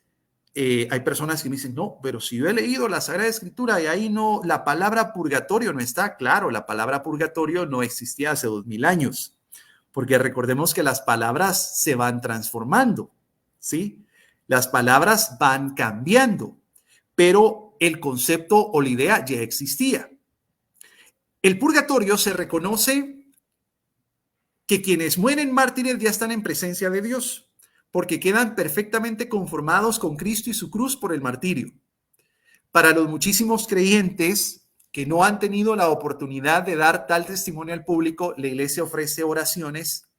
hay personas que me dicen, no, pero si yo he leído la Sagrada Escritura y ahí no, la palabra purgatorio no está. Claro, la palabra purgatorio no existía hace 2000 años, porque recordemos que las palabras se van transformando, ¿sí? Las palabras van cambiando, pero el concepto o la idea ya existía. El purgatorio se reconoce que quienes mueren mártires ya están en presencia de Dios, porque quedan perfectamente conformados con Cristo y su cruz por el martirio. Para los muchísimos creyentes que no han tenido la oportunidad de dar tal testimonio al público, la iglesia ofrece oraciones,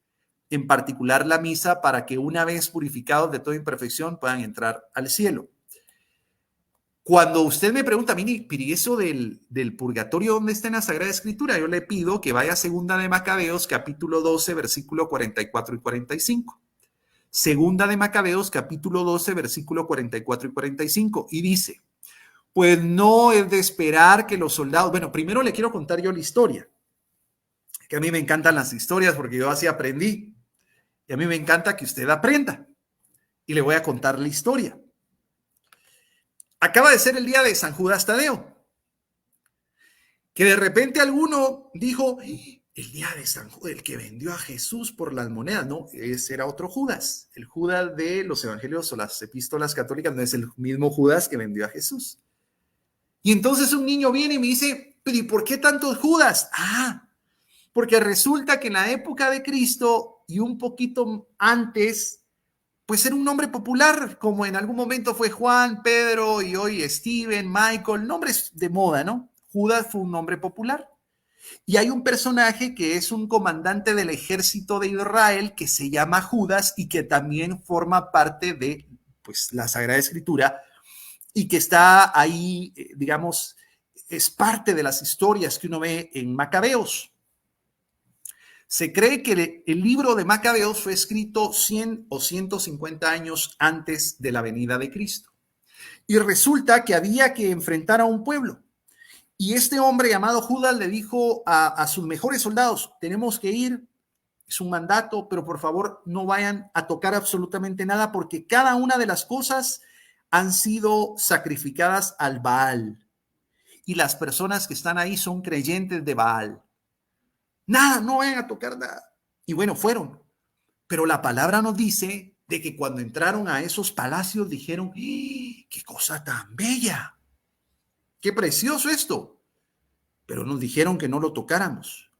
en particular la misa, para que una vez purificados de toda imperfección puedan entrar al cielo. Cuando usted me pregunta, mire, pero ¿y eso del purgatorio dónde está en la Sagrada Escritura? Yo le pido que vaya a Segunda de Macabeos, capítulo 12, versículo 44 y 45. Segunda de Macabeos, capítulo 12, versículo 44 y 45. Y dice, pues no es de esperar que los soldados... Bueno, primero le quiero contar yo la historia, que a mí me encantan las historias porque yo así aprendí. Y a mí me encanta que usted aprenda. Y le voy a contar la historia. Acaba de ser el día de San Judas Tadeo, que de repente alguno dijo, el día de San Judas, el que vendió a Jesús por las monedas. No, ese era otro Judas. El Judas de los evangelios o las epístolas católicas no es el mismo Judas que vendió a Jesús. Y entonces un niño viene y me dice, pero ¿y por qué tantos Judas? Porque resulta que en la época de Cristo y un poquito antes, pues era un nombre popular, como en algún momento fue Juan, Pedro y hoy Steven, Michael, nombres de moda, ¿no? Judas fue un nombre popular. Y hay un personaje que es un comandante del ejército de Israel que se llama Judas y que también forma parte de, pues, la Sagrada Escritura y que está ahí, digamos, es parte de las historias que uno ve en Macabeos. Se cree que el libro de Macabeos fue escrito 100 o 150 años antes de la venida de Cristo. Y resulta que había que enfrentar a un pueblo. Y este hombre llamado Judas le dijo a sus mejores soldados, tenemos que ir, es un mandato, pero por favor no vayan a tocar absolutamente nada porque cada una de las cosas han sido sacrificadas al Baal. Y las personas que están ahí son creyentes de Baal. Nada, no vayan a tocar nada. Y bueno, fueron. Pero la palabra nos dice de que cuando entraron a esos palacios dijeron, ¡qué cosa tan bella! ¡Qué precioso esto! Pero nos dijeron que no lo tocáramos.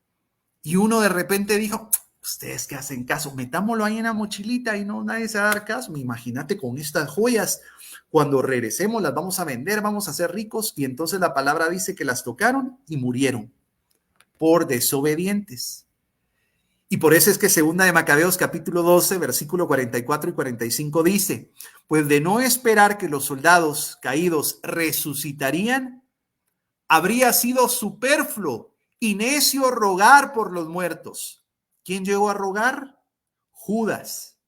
Y uno de repente dijo, ustedes que hacen caso, metámoslo ahí en la mochilita y no nadie se va a dar caso. Imagínate con estas joyas, cuando regresemos las vamos a vender, vamos a ser ricos. Y entonces la palabra dice que las tocaron y murieron por desobedientes. Y por eso es que Segunda de Macabeos capítulo 12, versículo 44 y 45 dice, pues de no esperar que los soldados caídos resucitarían, habría sido superfluo y necio rogar por los muertos. ¿Quién llegó a rogar? Judas.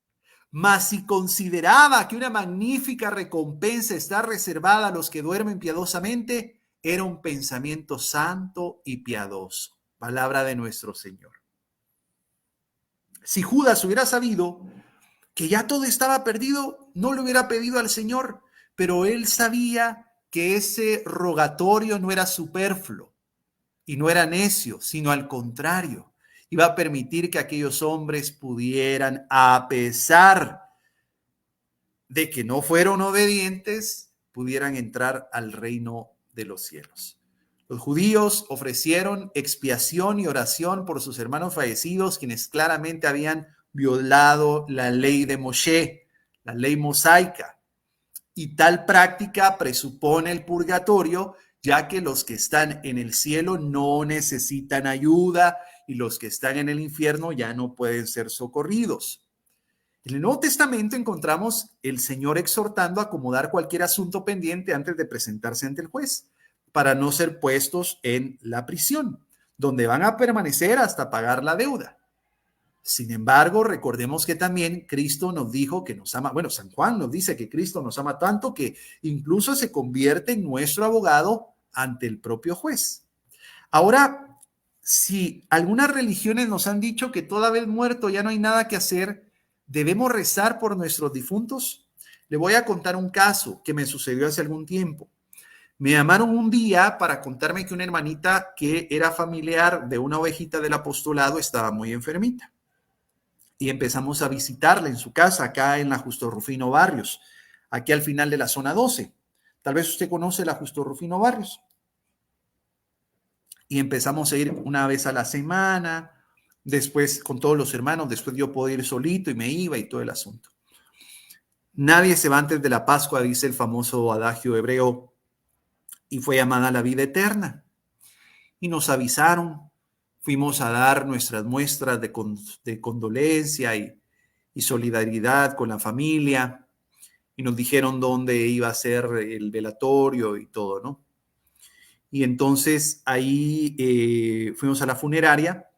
Mas si consideraba que una magnífica recompensa está reservada a los que duermen piadosamente, era un pensamiento santo y piadoso. Palabra de nuestro Señor. Si Judas hubiera sabido que ya todo estaba perdido, no le hubiera pedido al Señor, pero él sabía que ese rogatorio no era superfluo y no era necio, sino al contrario, iba a permitir que aquellos hombres pudieran, a pesar de que no fueron obedientes, pudieran entrar al reino de los cielos. Los judíos ofrecieron expiación y oración por sus hermanos fallecidos, quienes claramente habían violado la ley de Moshe, la ley mosaica. Y tal práctica presupone el purgatorio, ya que los que están en el cielo no necesitan ayuda y los que están en el infierno ya no pueden ser socorridos. En el Nuevo Testamento encontramos el Señor exhortando a acomodar cualquier asunto pendiente antes de presentarse ante el juez, para no ser puestos en la prisión, donde van a permanecer hasta pagar la deuda. Sin embargo, recordemos que también Cristo nos dijo que nos ama. Bueno, San Juan nos dice que Cristo nos ama tanto que incluso se convierte en nuestro abogado ante el propio juez. Ahora, si algunas religiones nos han dicho que toda vez muerto ya no hay nada que hacer, ¿debemos rezar por nuestros difuntos? Le voy a contar un caso que me sucedió hace algún tiempo. Me llamaron un día para contarme que una hermanita que era familiar de una ovejita del apostolado estaba muy enfermita. Y empezamos a visitarla en su casa, acá en la Justo Rufino Barrios, aquí al final de la zona 12. Tal vez usted conoce la Justo Rufino Barrios. Y empezamos a ir una vez a la semana, después con todos los hermanos, después yo podía ir solito y me iba y todo el asunto. Nadie se va antes de la Pascua, dice el famoso adagio hebreo, y fue llamada a la vida eterna. Y nos avisaron, fuimos a dar nuestras muestras de condolencia y solidaridad con la familia, y nos dijeron dónde iba a ser el velatorio y todo, ¿no? Y entonces ahí fuimos a la funeraria,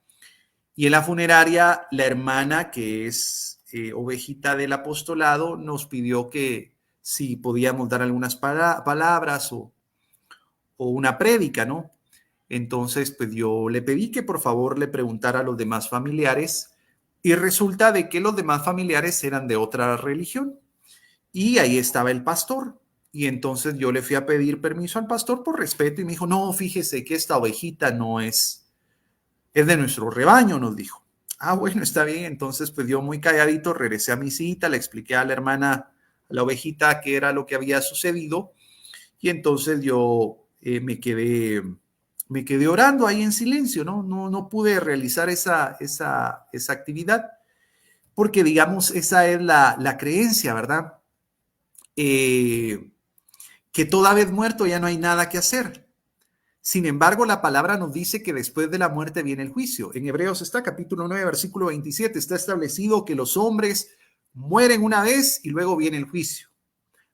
y en la funeraria la hermana, que es ovejita del apostolado, nos pidió que si podíamos dar algunas palabras o una prédica, ¿no? Entonces, pues yo le pedí que por favor le preguntara a los demás familiares, y resulta de que los demás familiares eran de otra religión, y ahí estaba el pastor. Y entonces yo le fui a pedir permiso al pastor por respeto, y me dijo, no, fíjese que esta ovejita no es de nuestro rebaño, nos dijo. Ah, bueno, está bien. Entonces, pues yo muy calladito regresé a mi cita, le expliqué a la hermana, a la ovejita, qué era lo que había sucedido, y entonces yo me quedé orando ahí en silencio, ¿no? No pude realizar esa actividad, porque digamos, esa es la creencia, ¿verdad? Que toda vez muerto ya no hay nada que hacer. Sin embargo, la palabra nos dice que después de la muerte viene el juicio. En Hebreos está, capítulo 9, versículo 27, está establecido que los hombres mueren una vez y luego viene el juicio.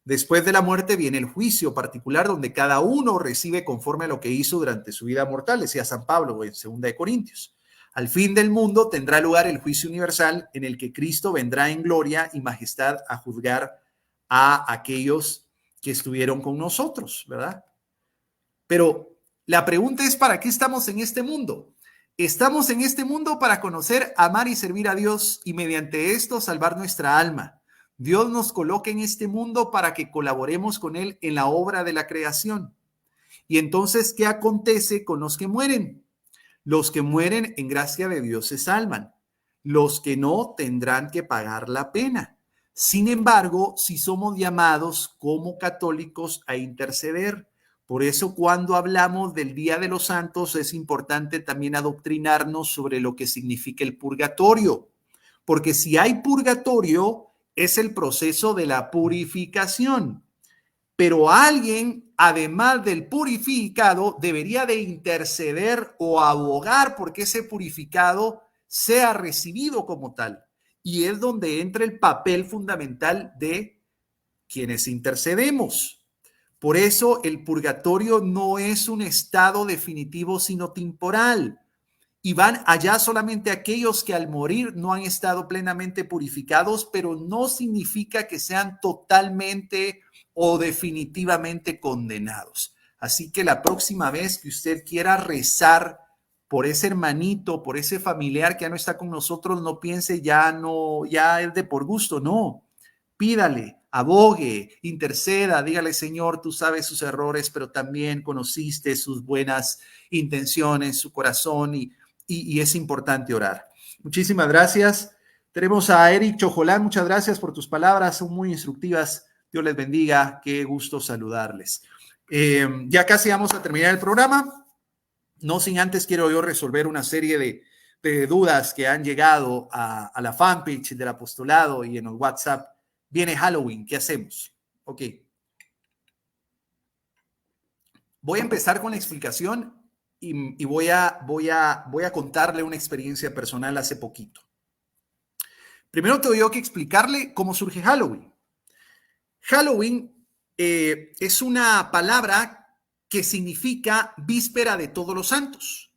Después de la muerte viene el juicio particular, donde cada uno recibe conforme a lo que hizo durante su vida mortal, decía San Pablo en 2 Corintios. Al fin del mundo tendrá lugar el juicio universal, en el que Cristo vendrá en gloria y majestad a juzgar a aquellos que estuvieron con nosotros, ¿verdad? Pero la pregunta es, ¿para qué estamos en este mundo? Estamos en este mundo para conocer, amar y servir a Dios, y mediante esto salvar nuestra alma. Dios nos coloca en este mundo para que colaboremos con Él en la obra de la creación. Y entonces, ¿qué acontece con los que mueren? Los que mueren en gracia de Dios se salvan. Los que no tendrán que pagar la pena. Sin embargo, si somos llamados como católicos a interceder. Por eso, cuando hablamos del Día de los Santos, es importante también adoctrinarnos sobre lo que significa el purgatorio. Porque si hay purgatorio, es el proceso de la purificación. Pero alguien, además del purificado, debería de interceder o abogar porque ese purificado sea recibido como tal. Y es donde entra el papel fundamental de quienes intercedemos. Por eso el purgatorio no es un estado definitivo, sino temporal. Y van allá solamente aquellos que al morir no han estado plenamente purificados, pero no significa que sean totalmente o definitivamente condenados. Así que la próxima vez que usted quiera rezar por ese hermanito, por ese familiar que ya no está con nosotros, no piense ya es de por gusto, no. Pídale, abogue, interceda, dígale, Señor, tú sabes sus errores, pero también conociste sus buenas intenciones, su corazón, y es importante orar. Muchísimas gracias. Tenemos a Eric Chojolán. Muchas gracias por tus palabras, son muy instructivas. Dios les bendiga. Qué gusto saludarles. Ya casi vamos a terminar el programa. No sin antes quiero yo resolver una serie de dudas que han llegado a la fanpage del apostolado y en el WhatsApp. Viene Halloween, ¿qué hacemos? Ok. Voy a empezar con la explicación y voy a contarle una experiencia personal hace poquito. Primero tengo que explicarle cómo surge Halloween. Halloween es una palabra que significa víspera de Todos los Santos,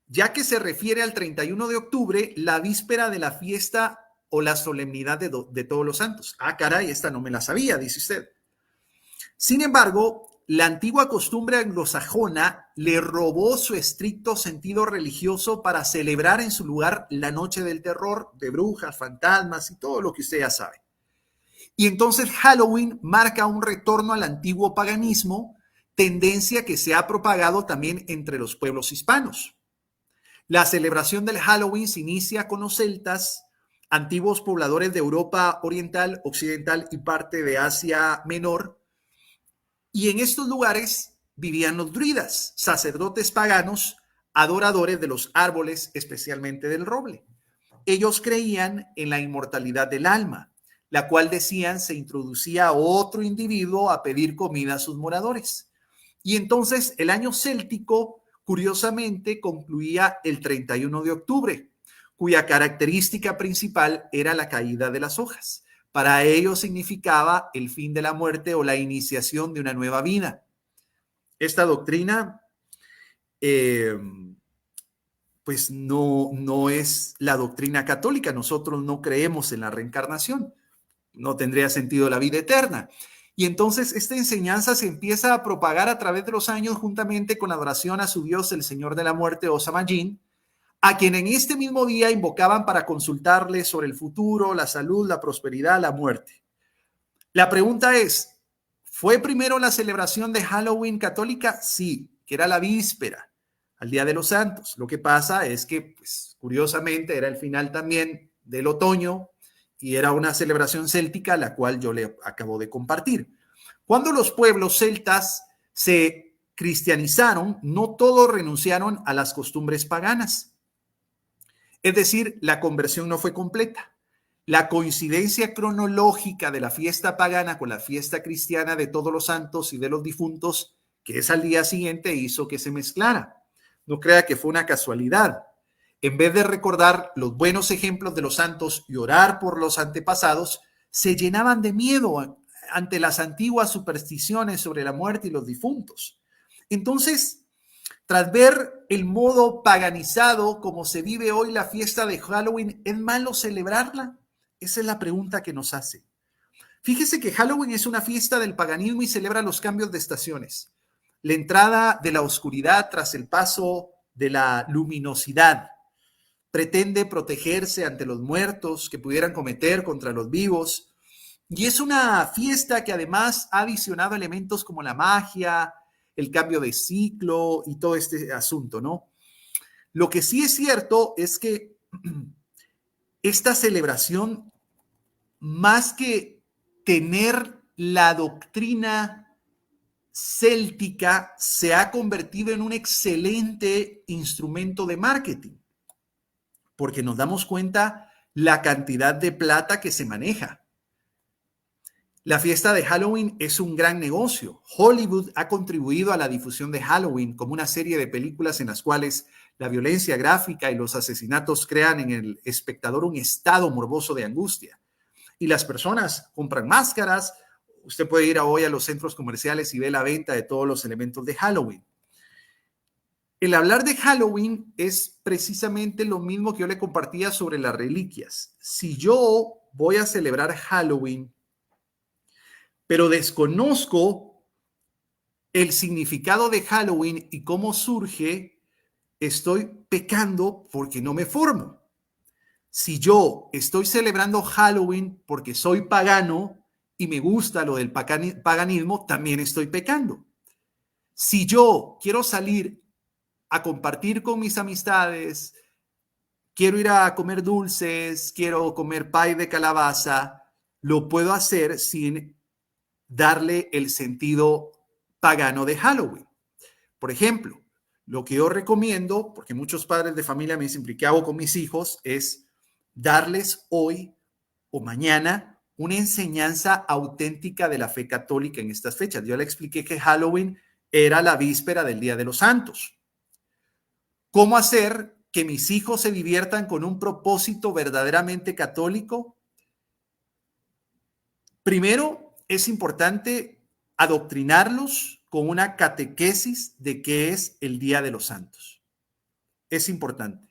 ya que se refiere al 31 de octubre, la víspera de la fiesta o la solemnidad de Todos los Santos. Ah, caray, esta no me la sabía, dice usted. Sin embargo, la antigua costumbre anglosajona le robó su estricto sentido religioso para celebrar en su lugar la noche del terror, de brujas, fantasmas y todo lo que usted ya sabe. Y entonces Halloween marca un retorno al antiguo paganismo, tendencia que se ha propagado también entre los pueblos hispanos. La celebración del Halloween se inicia con los celtas, antiguos pobladores de Europa Oriental, Occidental y parte de Asia Menor. Y en estos lugares vivían los druidas, sacerdotes paganos, adoradores de los árboles, especialmente del roble. Ellos creían en la inmortalidad del alma, la cual decían se introducía a otro individuo a pedir comida a sus moradores. Y entonces el año céltico, curiosamente, concluía el 31 de octubre, cuya característica principal era la caída de las hojas. Para ellos significaba el fin de la muerte o la iniciación de una nueva vida. Esta doctrina, pues no es la doctrina católica. Nosotros no creemos en la reencarnación. No tendría sentido la vida eterna. Y entonces esta enseñanza se empieza a propagar a través de los años juntamente con la adoración a su dios, el señor de la muerte o Samhain, a quien en este mismo día invocaban para consultarle sobre el futuro, la salud, la prosperidad, la muerte. La pregunta es, ¿fue primero la celebración de Halloween católica? Sí, que era la víspera, al Día de los Santos. Lo que pasa es que, pues, curiosamente, era el final también del otoño y era una celebración céltica, la cual yo le acabo de compartir. Cuando los pueblos celtas se cristianizaron, no todos renunciaron a las costumbres paganas. Es decir, la conversión no fue completa. La coincidencia cronológica de la fiesta pagana con la fiesta cristiana de todos los santos y de los difuntos, que es al día siguiente, hizo que se mezclara. No crea que fue una casualidad. En vez de recordar los buenos ejemplos de los santos y orar por los antepasados, se llenaban de miedo ante las antiguas supersticiones sobre la muerte y los difuntos. Entonces, tras ver el modo paganizado como se vive hoy la fiesta de Halloween, ¿es malo celebrarla? Esa es la pregunta que nos hace. Fíjese que Halloween es una fiesta del paganismo y celebra los cambios de estaciones. La entrada de la oscuridad tras el paso de la luminosidad. Pretende protegerse ante los muertos que pudieran cometer contra los vivos. Y es una fiesta que además ha adicionado elementos como la magia, el cambio de ciclo y todo este asunto, ¿no? Lo que sí es cierto es que esta celebración, más que tener la doctrina céltica, se ha convertido en un excelente instrumento de marketing, porque nos damos cuenta la cantidad de plata que se maneja. La fiesta de Halloween es un gran negocio. Hollywood ha contribuido a la difusión de Halloween como una serie de películas en las cuales la violencia gráfica y los asesinatos crean en el espectador un estado morboso de angustia. Y las personas compran máscaras. Usted puede ir hoy a los centros comerciales y ver la venta de todos los elementos de Halloween. El hablar de Halloween es precisamente lo mismo que yo le compartía sobre las reliquias. Si yo voy a celebrar Halloween, pero desconozco el significado de Halloween y cómo surge, estoy pecando porque no me formo. Si yo estoy celebrando Halloween porque soy pagano y me gusta lo del paganismo, también estoy pecando. Si yo quiero salir a compartir con mis amistades, quiero ir a comer dulces, quiero comer pie de calabaza, lo puedo hacer sin darle el sentido pagano de Halloween. Por ejemplo, lo que yo recomiendo, porque muchos padres de familia me dicen, ¿qué hago con mis hijos? Es darles hoy o mañana una enseñanza auténtica de la fe católica en estas fechas. Yo le expliqué que Halloween era la víspera del Día de los Santos. ¿Cómo hacer que mis hijos se diviertan con un propósito verdaderamente católico? Primero, es importante adoctrinarlos con una catequesis de qué es el Día de los Santos. Es importante.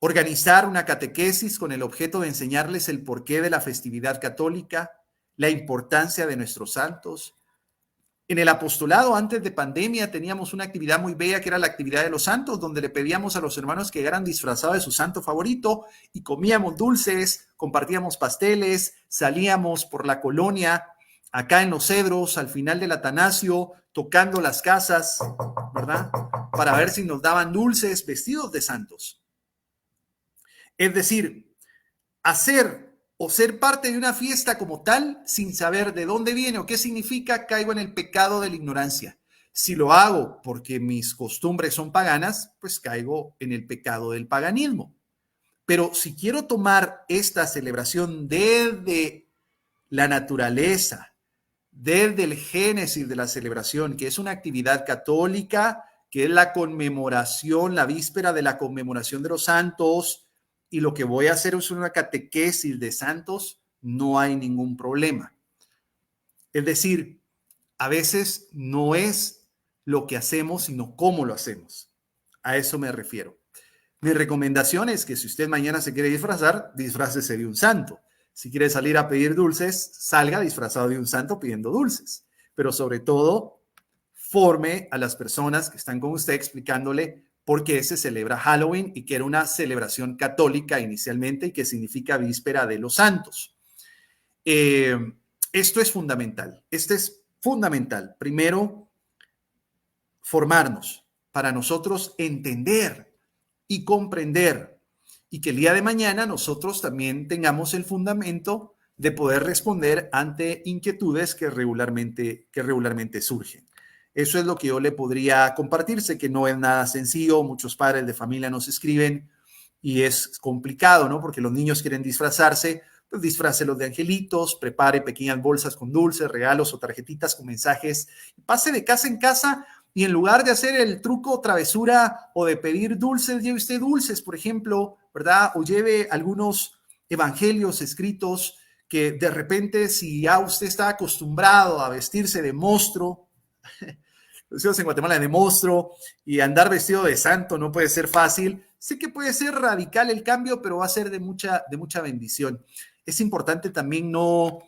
Organizar una catequesis con el objeto de enseñarles el porqué de la festividad católica, la importancia de nuestros santos, En el apostolado, antes de pandemia, teníamos una actividad muy bella que era la actividad de los santos, donde le pedíamos a los hermanos que llegaran disfrazados de su santo favorito y comíamos dulces, compartíamos pasteles, salíamos por la colonia, acá en Los Cedros, al final del Atanasio, tocando las casas, ¿verdad? Para ver si nos daban dulces vestidos de santos. Es decir, hacer o ser parte de una fiesta como tal, sin saber de dónde viene o qué significa, caigo en el pecado de la ignorancia. Si lo hago porque mis costumbres son paganas, pues caigo en el pecado del paganismo. Pero si quiero tomar esta celebración desde la naturaleza, desde el génesis de la celebración, que es una actividad católica, que es la conmemoración, la víspera de la conmemoración de los santos, y lo que voy a hacer es una catequesis de santos, no hay ningún problema. Es decir, a veces no es lo que hacemos, sino cómo lo hacemos. A eso me refiero. Mi recomendación es que si usted mañana se quiere disfrazar, disfrácese de un santo. Si quiere salir a pedir dulces, salga disfrazado de un santo pidiendo dulces. Pero sobre todo, forme a las personas que están con usted explicándole por qué se celebra Halloween y que era una celebración católica inicialmente y que significa víspera de los santos. Esto es fundamental. Esto es fundamental. Primero, formarnos para nosotros entender y comprender y que el día de mañana nosotros también tengamos el fundamento de poder responder ante inquietudes que regularmente surgen. Eso es lo que yo le podría compartir. Sé que no es nada sencillo. Muchos padres de familia nos escriben y es complicado, ¿no? Porque los niños quieren disfrazarse, pues disfrácelos de angelitos, prepare pequeñas bolsas con dulces, regalos o tarjetitas con mensajes. Pase de casa en casa y en lugar de hacer el truco, travesura o de pedir dulces, lleve usted dulces, por ejemplo, ¿verdad? O lleve algunos evangelios escritos que de repente, si ya usted está acostumbrado a vestirse de monstruo, vestidos en Guatemala de monstruo y andar vestido de santo no puede ser fácil. Sé que puede ser radical el cambio, pero va a ser de mucha bendición. Es importante también no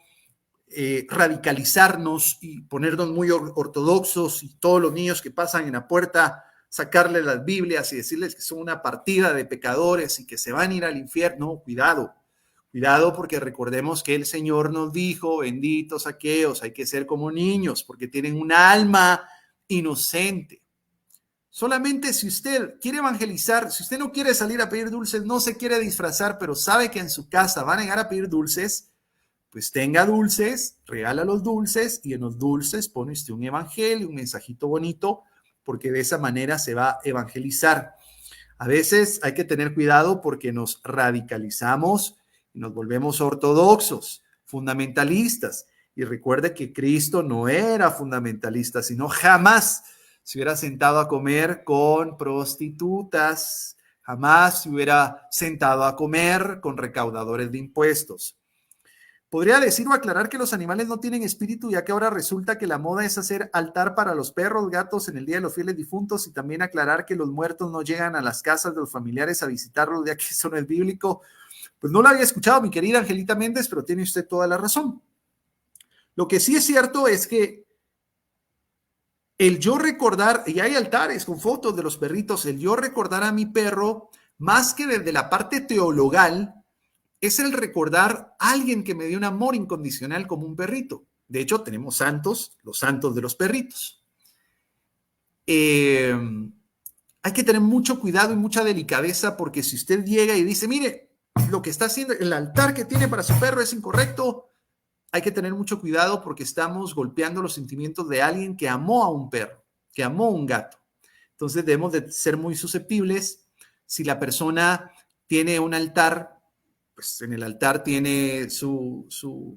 radicalizarnos y ponernos muy ortodoxos y todos los niños que pasan en la puerta sacarles las Biblias y decirles que son una partida de pecadores y que se van a ir al infierno. Cuidado porque recordemos que el Señor nos dijo, benditos aquellos, hay que ser como niños porque tienen una alma inocente. Solamente si usted quiere evangelizar, si usted no quiere salir a pedir dulces, no se quiere disfrazar, pero sabe que en su casa van a llegar a pedir dulces, pues tenga dulces, regala los dulces y en los dulces pone usted un evangelio, un mensajito bonito, porque de esa manera se va a evangelizar. A veces hay que tener cuidado porque nos radicalizamos y nos volvemos ortodoxos, fundamentalistas. Y recuerde que Cristo no era fundamentalista, sino jamás se hubiera sentado a comer con prostitutas, jamás se hubiera sentado a comer con recaudadores de impuestos. Podría decir o aclarar que los animales no tienen espíritu, ya que ahora resulta que la moda es hacer altar para los perros, gatos en el Día de los Fieles Difuntos, y también aclarar que los muertos no llegan a las casas de los familiares a visitarlos, ya que eso no es bíblico. Pues no lo había escuchado, mi querida Angelita Méndez, pero tiene usted toda la razón. Lo que sí es cierto es que el yo recordar, y hay altares con fotos de los perritos, el yo recordar a mi perro, más que desde la parte teologal, es el recordar a alguien que me dio un amor incondicional como un perrito. De hecho, tenemos santos, los santos de los perritos. Hay que tener mucho cuidado y mucha delicadeza porque si usted llega y dice, mire, lo que está haciendo, el altar que tiene para su perro es incorrecto, hay que tener mucho cuidado porque estamos golpeando los sentimientos de alguien que amó a un perro, que amó a un gato. Entonces debemos de ser muy susceptibles. Si la persona tiene un altar, pues en el altar tiene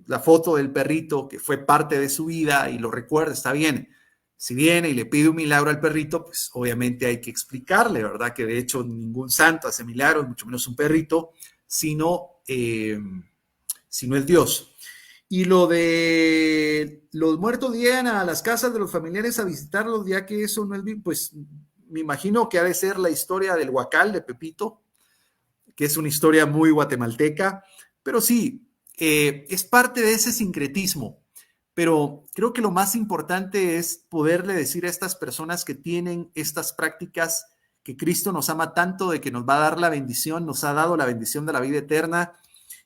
la foto del perrito que fue parte de su vida y lo recuerda, está bien. Si viene y le pide un milagro al perrito, pues obviamente hay que explicarle, ¿verdad? Que de hecho ningún santo hace milagros, mucho menos un perrito, sino es Dios. Y lo de los muertos llegan a las casas de los familiares a visitarlos, ya que eso no es bien, pues me imagino que ha de ser la historia del huacal de Pepito, que es una historia muy guatemalteca, pero sí, es parte de ese sincretismo. pero creo que lo más importante es poderle decir a estas personas que tienen estas prácticas que Cristo nos ama tanto, de que nos va a dar la bendición, nos ha dado la bendición de la vida eterna,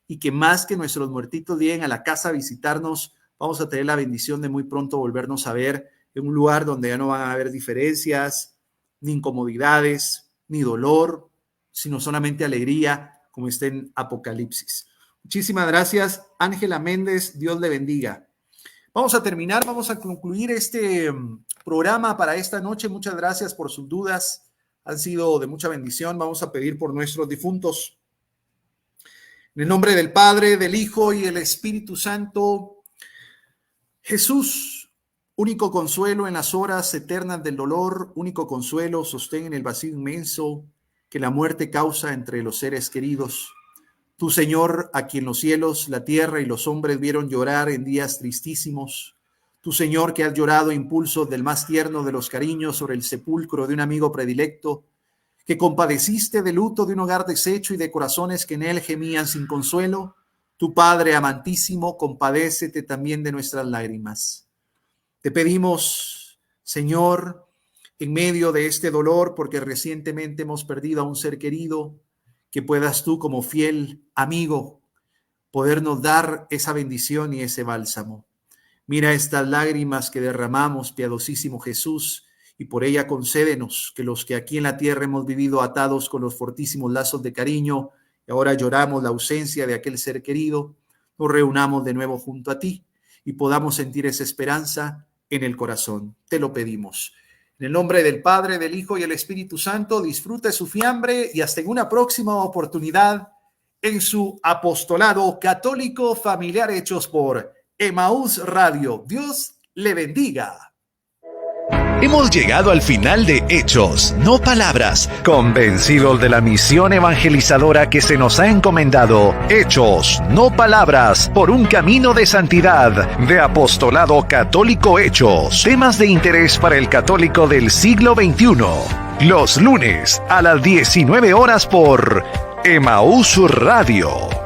y que más que nuestros muertitos lleguen a la casa a visitarnos, vamos a tener la bendición de muy pronto volvernos a ver en un lugar donde ya no van a haber diferencias, ni incomodidades, ni dolor, sino solamente alegría, como está en Apocalipsis. Muchísimas gracias, Ángela Méndez, Dios le bendiga. Vamos a terminar, vamos a concluir este programa para esta noche. Muchas gracias por sus dudas, han sido de mucha bendición. Vamos a pedir por nuestros difuntos. En el nombre del Padre, del Hijo y del Espíritu Santo, Jesús, único consuelo en las horas eternas del dolor, único consuelo, sostén en el vacío inmenso que la muerte causa entre los seres queridos. Tú, Señor, a quien los cielos, la tierra y los hombres vieron llorar en días tristísimos. Tú, Señor, que has llorado a impulso del más tierno de los cariños sobre el sepulcro de un amigo predilecto, que compadeciste del luto de un hogar deshecho y de corazones que en él gemían sin consuelo. Tu Padre amantísimo, compadécete también de nuestras lágrimas. Te pedimos, Señor, en medio de este dolor, porque recientemente hemos perdido a un ser querido, que puedas tú como fiel amigo podernos dar esa bendición y ese bálsamo. Mira estas lágrimas que derramamos, piadosísimo Jesús, y por ella concédenos que los que aquí en la tierra hemos vivido atados con los fortísimos lazos de cariño y ahora lloramos la ausencia de aquel ser querido, nos reunamos de nuevo junto a ti y podamos sentir esa esperanza en el corazón. Te lo pedimos. En el nombre del Padre, del Hijo y del Espíritu Santo, disfrute su fiambre y hasta en una próxima oportunidad en su apostolado católico familiar hechos por Emaús Radio. Dios le bendiga. Hemos llegado al final de Hechos, no palabras, convencidos de la misión evangelizadora que se nos ha encomendado. Hechos, no palabras, por un camino de santidad, de Apostolado Católico Hechos. Temas de interés para el católico del siglo XXI. Los lunes a las 19 horas por Emaús Radio.